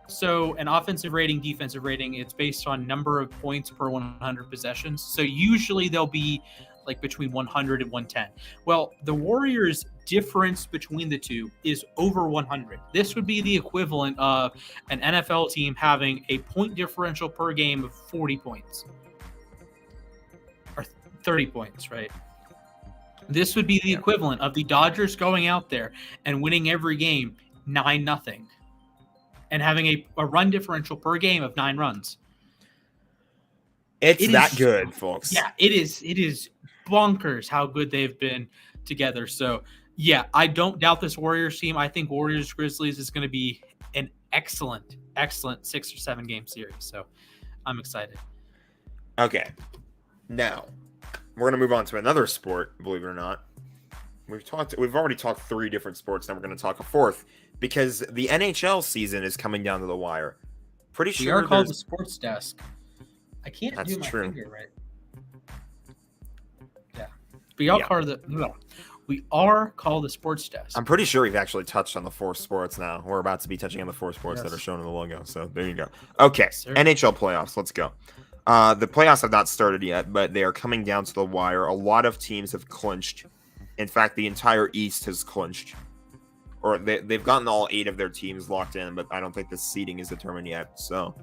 So an offensive rating, defensive rating, it's based on number of points per 100 possessions. So usually they'll be like between 100 and 110. Well, the Warriors' difference between the two is over 100. This would be the equivalent of an NFL team having a point differential per game of 40 points. Or 30 points, right? This would be the equivalent of the Dodgers going out there and winning every game 9-0 and having a run differential per game of 9 runs. It is good, folks. Yeah, it is bonkers how good they've been together. So, yeah, I don't doubt this Warriors team. I think Warriors-Grizzlies is going to be an excellent 6 or 7 game series. So, I'm excited. Okay. Now, we're going to move on to another sport, believe it or not. We've already talked 3 different sports, now we're going to talk a 4th because the NHL season is coming down to the wire. Pretty sure we are called the sports desk. I can't That's do my true. finger right. Yeah. We are called the sports desk. I'm pretty sure we've actually touched on the 4 sports now. We're about to be touching on the 4 sports Yes. that are shown in the logo. So there you go. Okay, Sir. NHL playoffs. Let's go. The playoffs have not started yet, but they are coming down to the wire. A lot of teams have clinched. In fact, the entire East has clinched. Or they've gotten all 8 of their teams locked in, but I don't think the seeding is determined yet. So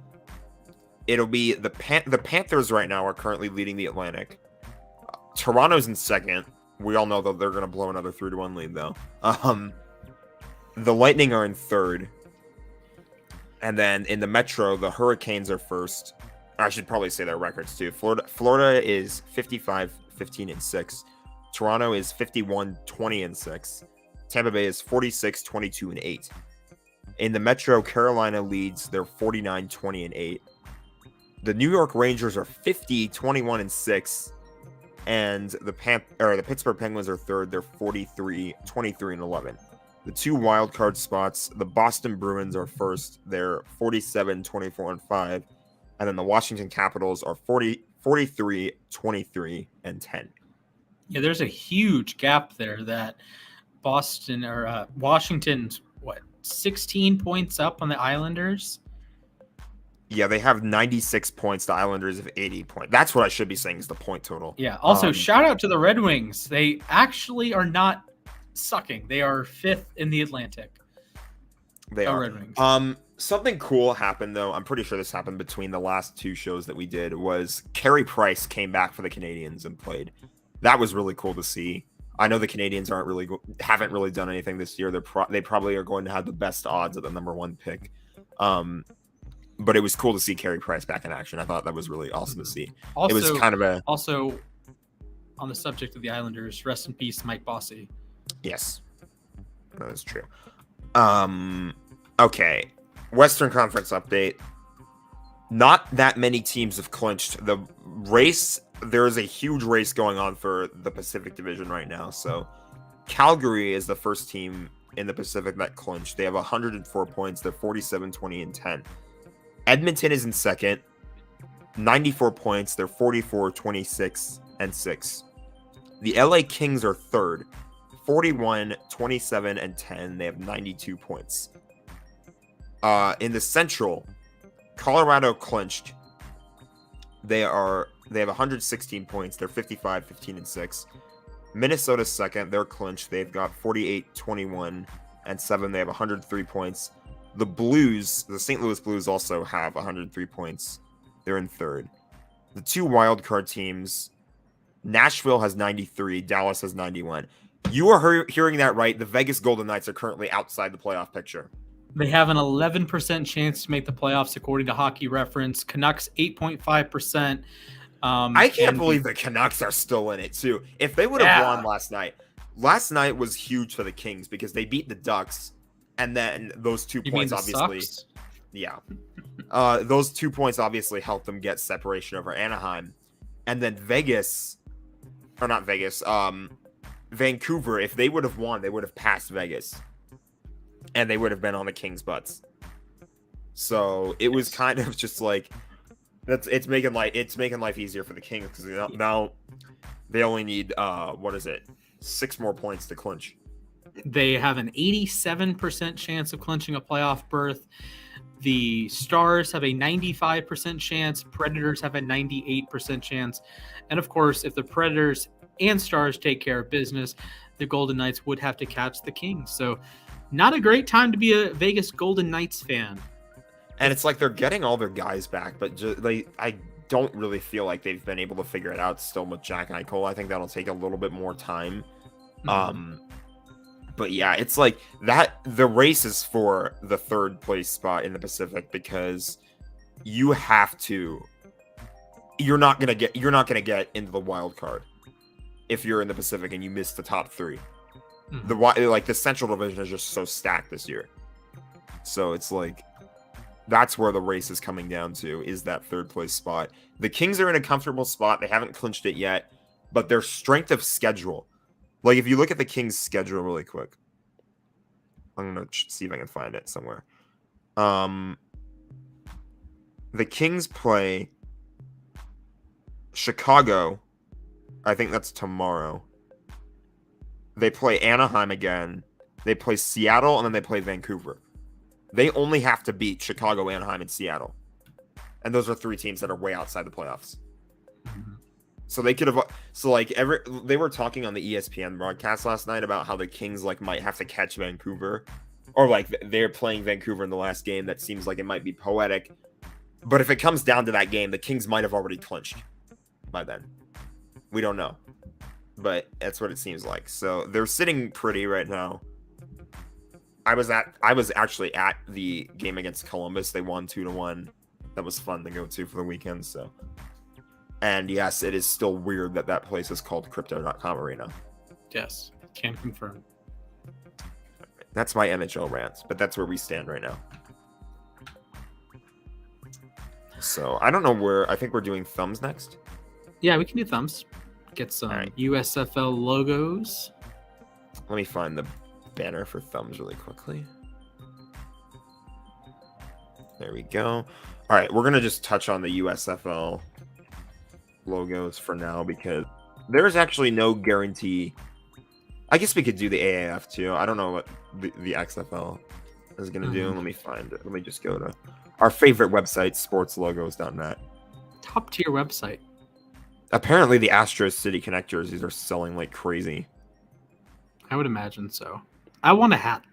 it'll be the Panthers right now are currently leading the Atlantic. Toronto's in second. We all know that they're going to blow another 3-1 lead, though. The Lightning are in third. And then in the Metro, the Hurricanes are first. I should probably say their records, too. Florida is 55-15-6. Toronto is 51-20-6. Tampa Bay is 46-22-8. In the Metro, Carolina leads. They're 49-20-8. The New York Rangers are 50-21-6. And the Pittsburgh Penguins are third. They're 43-23-11. The 2 wild card spots, the Boston Bruins are first. They're 47-24-5. And then the Washington Capitals are 43-23-10. Yeah, there's a huge gap there that Washington's 16 points up on the Islanders. Yeah, they have 96 points. The Islanders have 80 points. That's what I should be saying is the point total. Yeah. Also, shout out to the Red Wings. They actually are not sucking. They are 5th in the Atlantic. They are. Red Wings. Something cool happened, though. I'm pretty sure this happened between the last 2 shows that we did. Was Carey Price came back for the Canadiens and played. That was really cool to see. I know the Canadiens haven't really done anything this year. They probably are going to have the best odds at the number 1 pick. But it was cool to see Carey Price back in action. I thought that was really awesome to see. Also, it was kind of also on the subject of the Islanders, rest in peace, Mike Bossy. Yes, that is true. Okay, Western Conference update. not that many teams have clinched. The race, there is a huge race going on for the Pacific Division right now. So Calgary is the first team in the Pacific that clinched. They have 104 points. They're 47, 20, and 10. Edmonton is in second, 94 points. They're 44, 26, and 6. The LA Kings are third, 41, 27, and 10. They have 92 points. In the Central, Colorado clinched. They have 116 points. They're 55, 15, and 6. Minnesota's second. They're clinched. They've got 48, 21, and 7. They have 103 points. The Blues, the St. Louis Blues, also have 103 points. They're in third. The two wildcard teams, Nashville has 93. Dallas has 91. You are hearing that right. The Vegas Golden Knights are currently outside the playoff picture. They have an 11% chance to make the playoffs, according to Hockey Reference. Canucks, 8.5%. I can't believe the Canucks are still in it, too. If they would have won last night was huge for the Kings because they beat the Ducks, and then those 2 points obviously... Sucks? Yeah. Those 2 points obviously helped them get separation over Anaheim. And then Vancouver, if they would have won, they would have passed Vegas. And they would have been on the Kings' butts. So it was kind of just like... It's making life easier for the Kings because now they only need 6 more points to clinch. They have an 87% chance of clinching a playoff berth. The Stars have a 95% chance. Predators have a 98% chance. And of course, if the Predators and Stars take care of business, the Golden Knights would have to catch the Kings. So not a great time to be a Vegas Golden Knights fan. And it's like they're getting all their guys back, but I don't really feel like they've been able to figure it out still with Jack Eichel. I think that'll take a little bit more time. Mm-hmm. But yeah, it's like that. The race is for the third place spot in the Pacific because you're not gonna get into the wild card if you're in the Pacific and you miss the top 3. Mm-hmm. The Central Division is just so stacked this year. So it's like that's where the race is coming down to, is that third place spot. The Kings are in a comfortable spot. They haven't clinched it yet, but their strength of schedule, like if you look at the Kings' schedule really quick, I'm going to see if I can find it somewhere. The Kings play Chicago. I think that's tomorrow. They play Anaheim again. They play Seattle, and then they play Vancouver. They only have to beat Chicago, Anaheim, and Seattle. And those are 3 teams that are way outside the playoffs. Mm-hmm. So they could have... they were talking on the ESPN broadcast last night about how the Kings might have to catch Vancouver. Or they're playing Vancouver in the last game. That seems like it might be poetic. But if it comes down to that game, the Kings might have already clinched by then. We don't know. But that's what it seems like. So they're sitting pretty right now. I was actually at the game against Columbus. They won 2-1. That was fun to go to for the weekend. So, and yes, it is still weird that place is called Crypto.com Arena. Yes, can confirm. That's my NHL rant, but that's where we stand right now. So I don't know where. I think we're doing thumbs next. Yeah, we can do thumbs. Get some USFL logos. Let me find the banner for thumbs really quickly. There we go. All right, we're gonna just touch on the USFL logos for now because there's actually no guarantee. I guess we could do the AAF too. I don't know what the XFL is gonna do. Let me find it. Let me just go to our favorite website, sportslogos.net. Top tier website. Apparently, the Astros City Connect jerseys are selling like crazy. I would imagine so. I want a hat.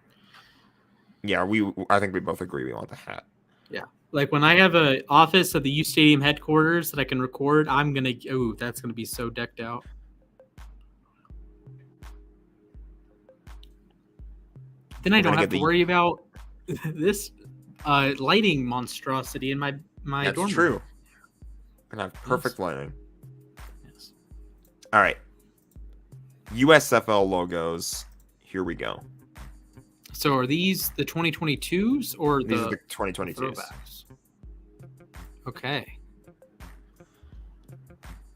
Yeah, I think we both agree we want the hat. Yeah. Like when I have an office at the uSTADIUM headquarters that I can record, that's going to be so decked out. Then I don't have to worry about this lighting monstrosity in my dorm. That's true. And I have perfect lighting. Yes. All right. USFL logos. Here we go. So are these the 2022s or these are the 2022s? Throwbacks? Okay.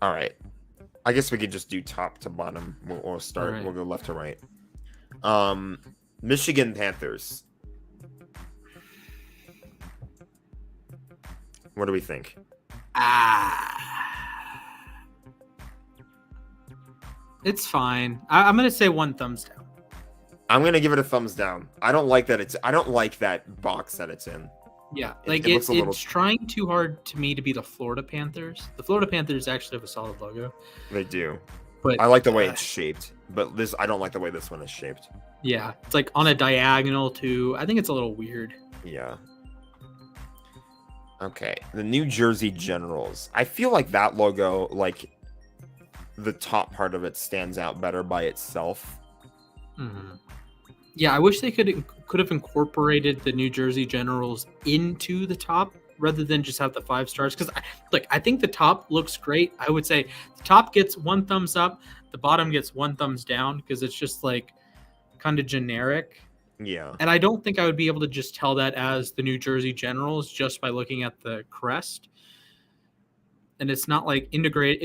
All right. I guess we could just do top to bottom. We'll start. Right. We'll go left to right. Michigan Panthers. What do we think? It's fine. I'm gonna say 1 thumbs down. I'm gonna give it a thumbs down. I don't like that I don't like that box that it's in. Yeah, It's trying too hard to me to be the Florida Panthers. The Florida Panthers actually have a solid logo. They do. But I like the way it's shaped, but I don't like the way this one is shaped. Yeah, it's like on a diagonal too. I think it's a little weird. Yeah. Okay, the New Jersey Generals. I feel like that logo, like the top part of it stands out better by itself. Mm-hmm. Yeah, I wish they could have incorporated the New Jersey Generals into the top rather than just have the 5 stars. Because I think the top looks great. I would say the top gets 1 thumbs up, the bottom gets 1 thumbs down because it's just like kind of generic. Yeah. And I don't think I would be able to just tell that as the New Jersey Generals just by looking at the crest. And it's not like integrated.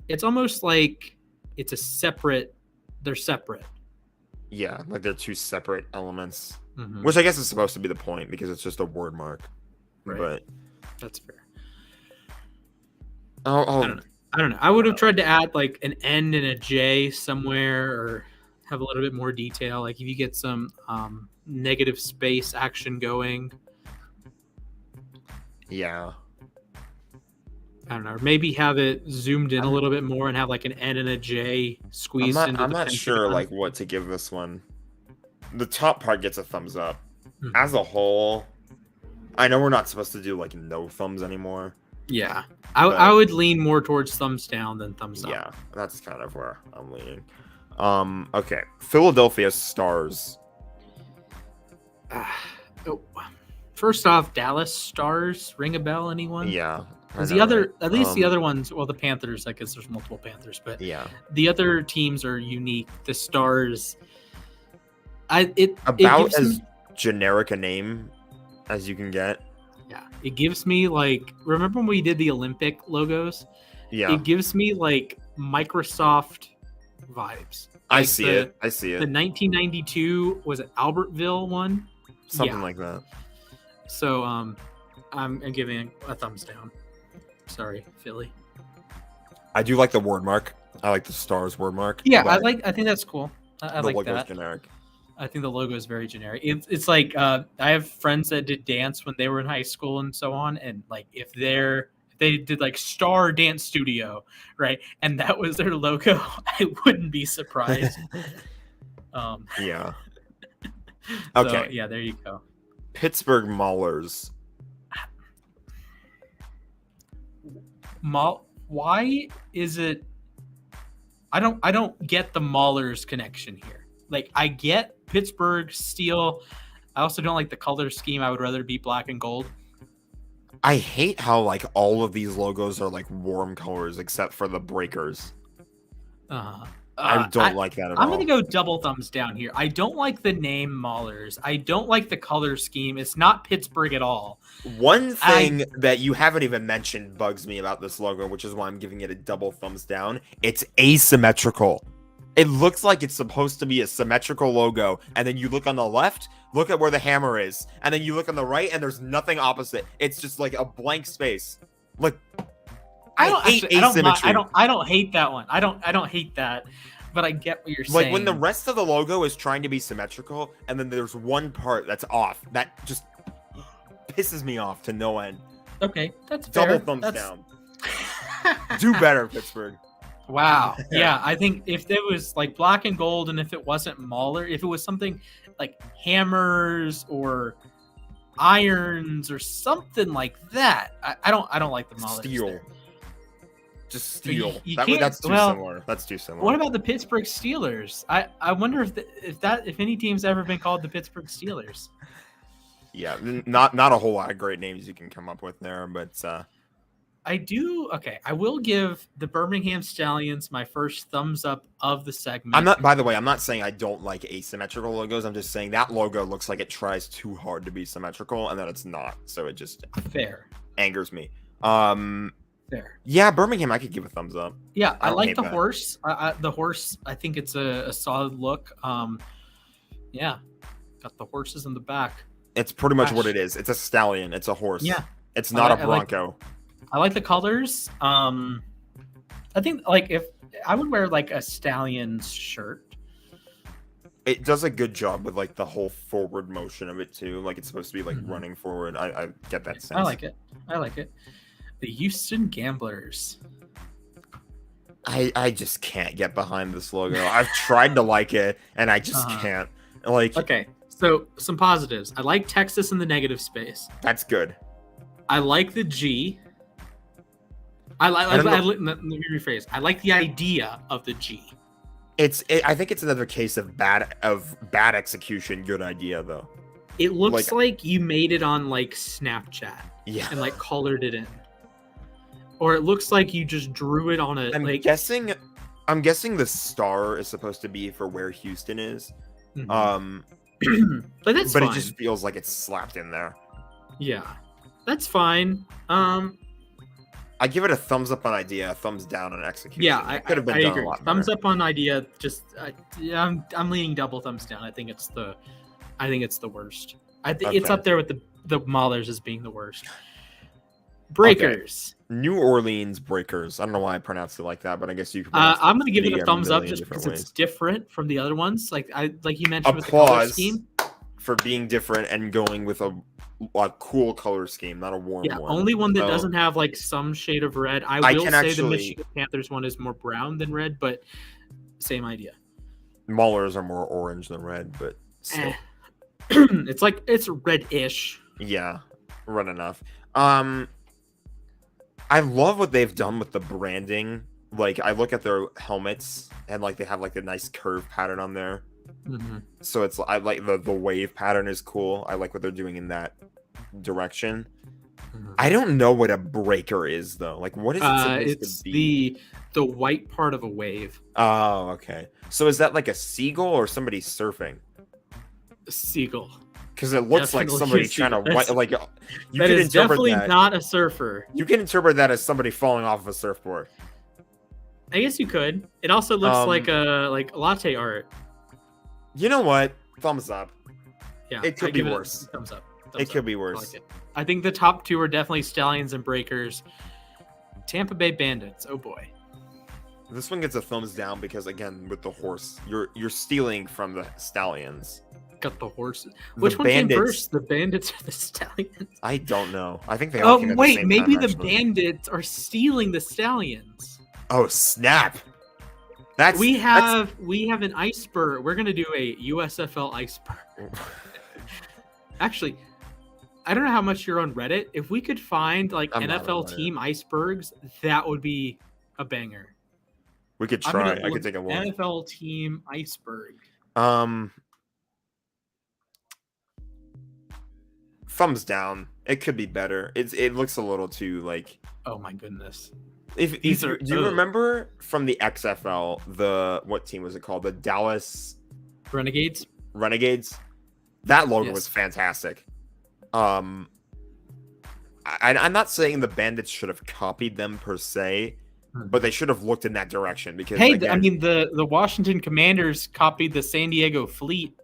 It's almost like it's a separate. They're separate. Yeah, like they're 2 separate elements, Mm-hmm. which I guess is supposed to be the point because it's just a word mark. Right. But That's fair. I don't know. I would have tried to add like an N and a J somewhere, or have a little bit more detail. Like if you get some negative space action going. Yeah. I don't know. Or maybe have it zoomed in a little bit more and have like an N and a J squeezed into I'm the not sure pentagon. like what to give this one. The top part gets a thumbs up. Mhm. As a whole, I know we're not supposed to do like no thumbs anymore. Yeah. I would lean more towards thumbs down than thumbs up. Yeah, that's kind of where I'm leaning. Okay. Philadelphia Stars. First off, Dallas Stars ring a bell? Anyone? Yeah. Because the other, at least the other ones, well, the Panthers, I guess there's multiple Panthers, but yeah, the other teams are unique. The Stars, generic a name as you can get. Yeah, it gives me like, remember when we did the Olympic logos? Yeah, it gives me like Microsoft vibes. I Like see it. I see The it. 1992 was it Albertville one? Something Yeah. like that. So I'm giving a thumbs down. Sorry, Philly. I do like the word mark. I like the Stars word mark. Yeah, but I think that's cool. I the like logo's that. generic. I think the logo is very generic. It's like I have friends that did dance when they were in high school and so on, and like if they did like Star Dance Studio, right, and that was their logo, I wouldn't be surprised. Yeah. So, Okay. yeah, there you go. Pittsburgh Maulers. Why is it? I don't get the Maulers connection here. Like I get Pittsburgh Steel. I also don't like the color scheme. I would rather be black and gold. I hate how like all of these logos are like warm colors except for the breakers. I don't like that at all. I'm going to go double thumbs down here. I don't like the name Maulers. I don't like the color scheme. It's not Pittsburgh at all. One thing that you haven't even mentioned bugs me about this logo, which is why I'm giving it a double thumbs down. It's asymmetrical. It looks like it's supposed to be a symmetrical logo, and then you look on the left, look at where the hammer is, and then you look on the right, and there's nothing opposite. It's just like a blank space. Like, I hate asymmetry. I don't hate that one. I don't hate that, but I get what you're saying. Like when the rest of the logo is trying to be symmetrical, and then there's one part that's off. That just pisses me off to no end. Okay, that's fair. Double thumbs down. Do better, Pittsburgh. Wow. Yeah, I think if it was like black and gold, and if it wasn't Mauler, if it was something like hammers or irons or something like that, I don't like the Maulers. Steel. There. Just steel. You That's too well, similar. That's too similar. What about the Pittsburgh Steelers? I wonder if any team's ever been called the Pittsburgh Steelers. Yeah, not a whole lot of great names you can come up with there, but I do. Okay, I will give the Birmingham Stallions my first thumbs up of the segment. By the way, I'm not saying I don't like asymmetrical logos. I'm just saying that logo looks like it tries too hard to be symmetrical and that it's not. So it just fair. angers me. There. Yeah, Birmingham, I could give a thumbs up. Yeah, I don't like hate the that. horse. The horse, I think it's a solid look. Yeah, got the horses in the back. It's pretty much what Gosh. it is. It's a stallion. It's a horse. Yeah. It's not a I like- bronco. I like the colors. I think like if I would wear like a stallion's shirt. It does a good job with like the whole forward motion of it too. Like it's supposed to be like Mhm. running forward. I get that sense. I like it. I like it. The Houston Gamblers. I just can't get behind this logo. I've tried to like it and I just can't. Like Okay, so some positives. I like Texas in the negative space. that's good. I like the G. Let me rephrase. I like the idea of the G. I think it's another case of bad execution. Good idea though. It looks like you made it on like Snapchat Yeah. and like colored it in, or it looks like you just drew it on a. I'm guessing the star is supposed to be for where Houston is. Mhm. But that's but fine. it just feels like it's slapped in there. Yeah, that's fine. I give it a thumbs up on idea, a thumbs down on execution. Yeah, I could have been I done agree. a lot Thumbs better. up on idea. Just I'm leaning double thumbs down. I think it's the worst. I think it's Okay. up there with the Maulers as being the worst. Breakers. New Orleans Breakers. I don't know why I pronounced it like that, but I guess you could. I'm gonna give it a a thumbs up million just different because it's ways. different from the other ones. Like you mentioned with the color Applause scheme. for being different and going with a cool color scheme, not a warm Yeah, one. only one that So, doesn't have like some shade of red. I I will can say the actually- Michigan Panthers one is more brown than red, but same idea. Maulers are more orange than red, but still. It's red-ish. Yeah, run enough. I love what they've done with the branding. Like I look at their helmets and like they have like a nice curve pattern on there. Mhm. So it's I like the wave pattern is cool. I like what they're doing in that direction. Mhm. I don't know what a breaker is though. Like what is it supposed It's to be? the white part of a wave. Oh, okay. So is that like a seagull or somebody surfing? A seagull. Because it looks like Definitely somebody a trying to seagull. like you That can is interpret definitely that. not a surfer. You can interpret that as somebody falling off of a surfboard. I guess you could. It also looks like a latte art. You know what? Thumbs up. Yeah, It could I be give worse. a thumbs up. It could be I worse. like it. I think the top two are definitely Stallions and Breakers. Tampa Bay Bandits. Oh boy. This one gets a thumbs down because again, with the horse, you're stealing from the Stallions. Got the horses. The Which one came Bandits- first? The Bandits or the Stallions? I don't know. I think they all Oh came at the wait, same maybe time, the actually. Bandits are stealing the Stallions. Oh snap! That's We have an iceberg. We're gonna do a USFL iceberg. Actually, I don't know how much you're on Reddit. If we could find like I'm not on NFL Reddit. team icebergs, that would be a banger. we could I'm try. gonna I look could take a look. NFL team iceberg. Thumbs down. It could be better. It looks a little too like. Oh my goodness. Do you ugh. remember from the XFL what team was it called? The Dallas Renegades? Renegades. That logo Yes. was fantastic. I'm not saying the Bandits should have copied them per se, but they should have looked in that direction because Hey, again, the Washington Commanders copied the San Diego Fleet.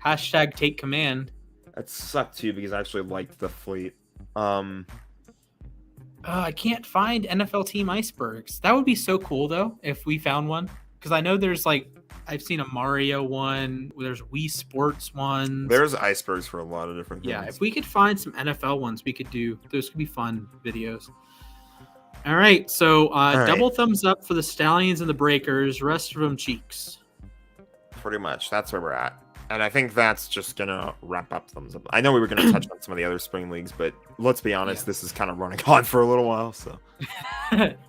Hashtag take command. that sucked too because I actually liked the Fleet. I can't find NFL team icebergs. That would be so cool though if we found one. Because I know there's like I've seen a Mario one. There's Wii Sports ones. There's icebergs for a lot of different things. Yeah, if we could find some NFL ones, we could do. Those could be fun videos. All right, so right. double thumbs up for the Stallions and the Breakers. Rest of them cheeks. Pretty much that's where we're at. And I think that's just gonna wrap up thumbs up. I know we were gonna touch on some of the other spring leagues, but let's be honest, Yeah. this is kind of running on for a little while, so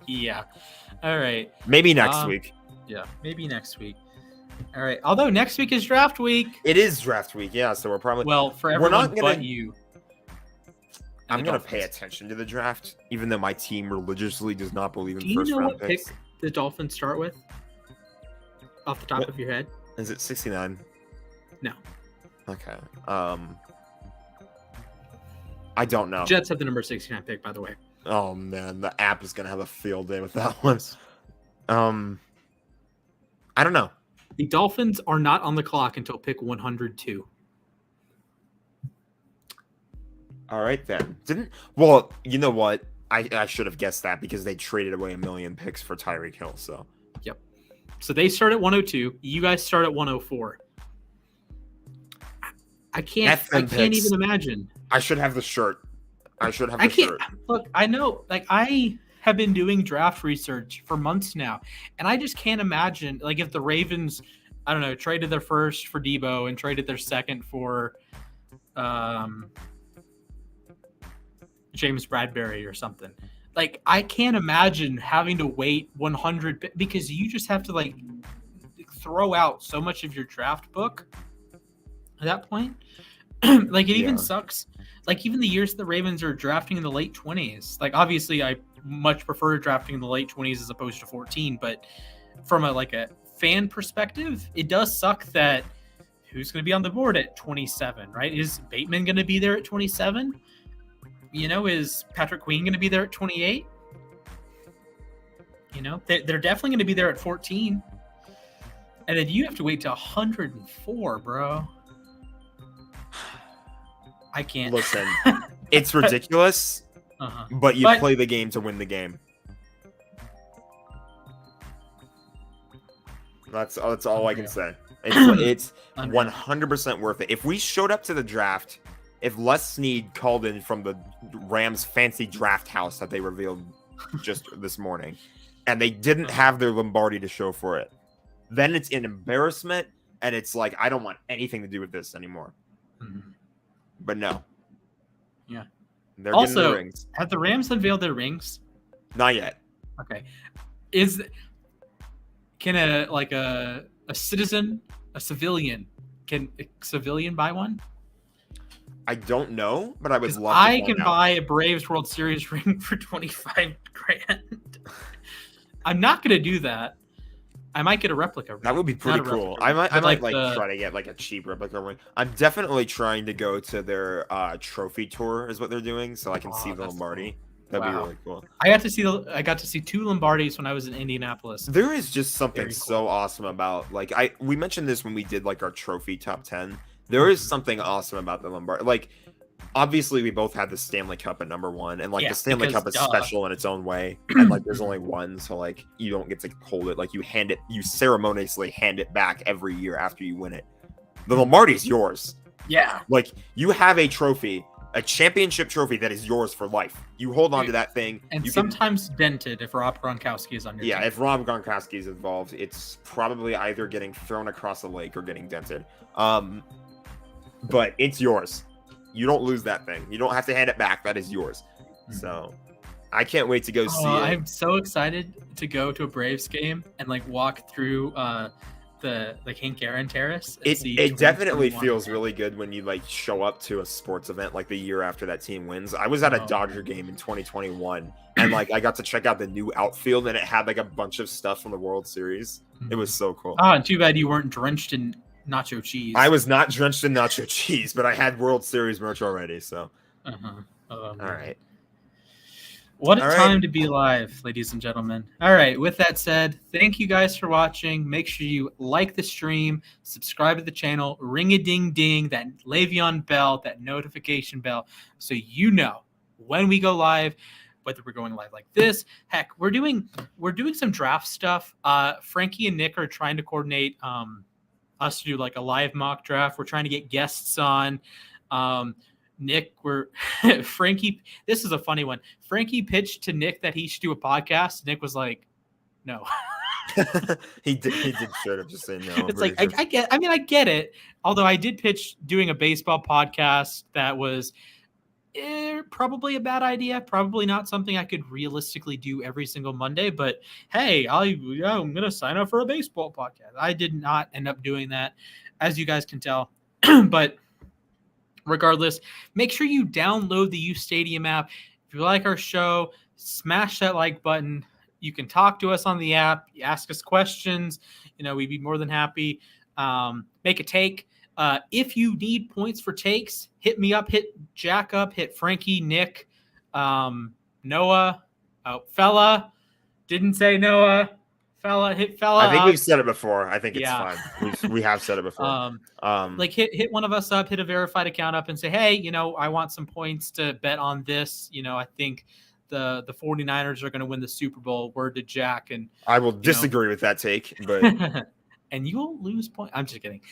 Yeah. All right. maybe next week. Yeah, maybe next week. All right. Although next week is draft week. It is draft week, yeah. So we're probably Well, for We're everyone not gonna- but you. and I'm the gonna Dolphins. pay attention to the draft, even though my team religiously does not believe in Do you first know round what pick picks. the Dolphins start with? Off the top What? of your head? Is it 69? No. Okay. I don't know. Jets have the number 69 pick, by the way. Oh man, the app is gonna have a field day with that one. I don't know. The Dolphins are not on the clock until pick 102. All right then. Well, you know what? I should have guessed that because they traded away 1 million picks for Tyreek Hill. So. Yep. So they start at 102. You guys start at 104. I can't even imagine. I should have the shirt. Shirt. Look, I know, like, I have been doing draft research for months now, and I just can't imagine, like, if the Ravens, I don't know, traded their first for Deebo and traded their second for James Bradbury or something. Like, I can't imagine having to wait 100 because you just have to, like, throw out so much of your draft book at that point. Like, it even sucks. Like, even the years the Ravens are drafting in the late 20s. Like, obviously, I much prefer drafting in the late 20s as opposed to 14. But from a fan perspective, it does suck that who's going to be on the board at 27, right? Is Bateman going to be there at 27? You know, is Patrick Queen going to be there at 28? You know, they're definitely going to be there at 14. And then you have to wait to 104, bro. I can't. Listen, it's ridiculous, but you play the game to win the game. That's all I can say. It's 100% worth it. If we showed up to the draft, if Les Snead called in from the Rams' fancy draft house that they revealed just this morning, and they didn't have their Lombardi to show for it, then it's an embarrassment, and it's like, I don't want anything to do with this anymore. Mm-hmm. But no. Yeah. They're getting the rings. Have the Rams unveiled their rings? Not yet. Okay. Can a citizen, a civilian buy one? I don't know, but I would love to. I can buy a Braves World Series ring for $25,000. I'm not going to do that. I might get a replica ring. That would be pretty cool. I might try to get like a cheap replica ring. I'm definitely trying to go to their trophy tour is what they're doing, so I can see the Lombardi. Cool. That'd be really cool. I got to see 2 Lombardis when I was in Indianapolis. There is just something so awesome about, like, we mentioned this when we did like our trophy top 10. There is something awesome about the Lombardi. Like, obviously we both had the Stanley Cup at number 1, and like the Stanley Cup is special in its own way, and like there's only one, so like you don't get to hold it. Like, you ceremoniously hand it back every year after you win it. The Lombardi is yours. Yeah. Like, you have a trophy, a championship trophy that is yours for life. You hold on to that thing. And sometimes dented if Rob Gronkowski is on your team. Yeah, if Rob Gronkowski is involved, it's probably either getting thrown across the lake or getting dented. But it's yours. You don't lose that thing. You don't have to hand it back. That is yours. So I can't wait to go see it. I'm so excited to go to a Braves game and like walk through the Hank Aaron Terrace. It definitely feels really good when you like show up to a sports event like the year after that team wins. I was at a Dodger game in 2021 and like I got to check out the new outfield and it had like a bunch of stuff from the World Series. It was so cool. And too bad you weren't drenched in nacho cheese. I was not drenched in nacho cheese, but I had World Series merch already, so. All right. What a time to be alive, ladies and gentlemen. All right, with that said, thank you guys for watching. Make sure you like the stream, subscribe to the channel, ring-a-ding-ding, that Le'Veon bell, that notification bell, so you know when we go live, whether we're going live like this. Heck, we're doing some draft stuff. Frankie and Nick are trying to coordinate us to do like a live mock draft. We're trying to get guests on. Nick, Frankie, this is a funny one. Frankie pitched to Nick that he should do a podcast. Nick was like, no. he did straight up just say no. It's like, I get it. Although I did pitch doing a baseball podcast that was probably a bad idea. Probably not something I could realistically do every single Monday, but hey, I'm going to sign up for a baseball podcast. I did not end up doing that, as you guys can tell, but regardless, make sure you download the uSTADIUM app. If you like our show, smash that like button. You can talk to us on the app. You ask us questions. We'd be more than happy. Make a take. If you need points for takes, hit me up, hit Jack up, hit Frankie, Nick, Noah, fella. Didn't say Noah. Fella, hit fella. I think up. we've said it before. I think it's Yeah. fine. We have said it before. Like hit one of us up, hit a verified account up and say, hey, you know, I want some points to bet on this. You know, I think the 49ers are going to win the Super Bowl. Word to Jack. And I will disagree with that take, but and you'll lose points. I'm just kidding.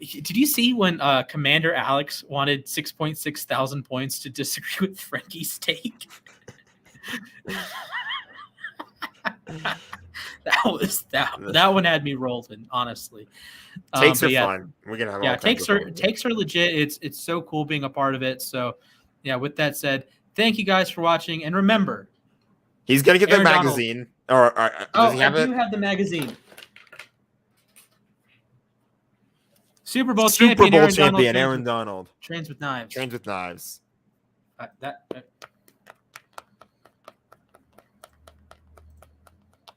Did you see when Commander Alex wanted 6.6 thousand points to disagree with Frankie's take? that one had me rolling, honestly. Takes are fun. We're gonna have takes are legit. It's so cool being a part of it. So yeah, with that said, thank you guys for watching, and remember, he's gonna get the magazine. Or does he have it? I do have the magazine. Super Bowl champion Aaron Donald. Trains with knives. That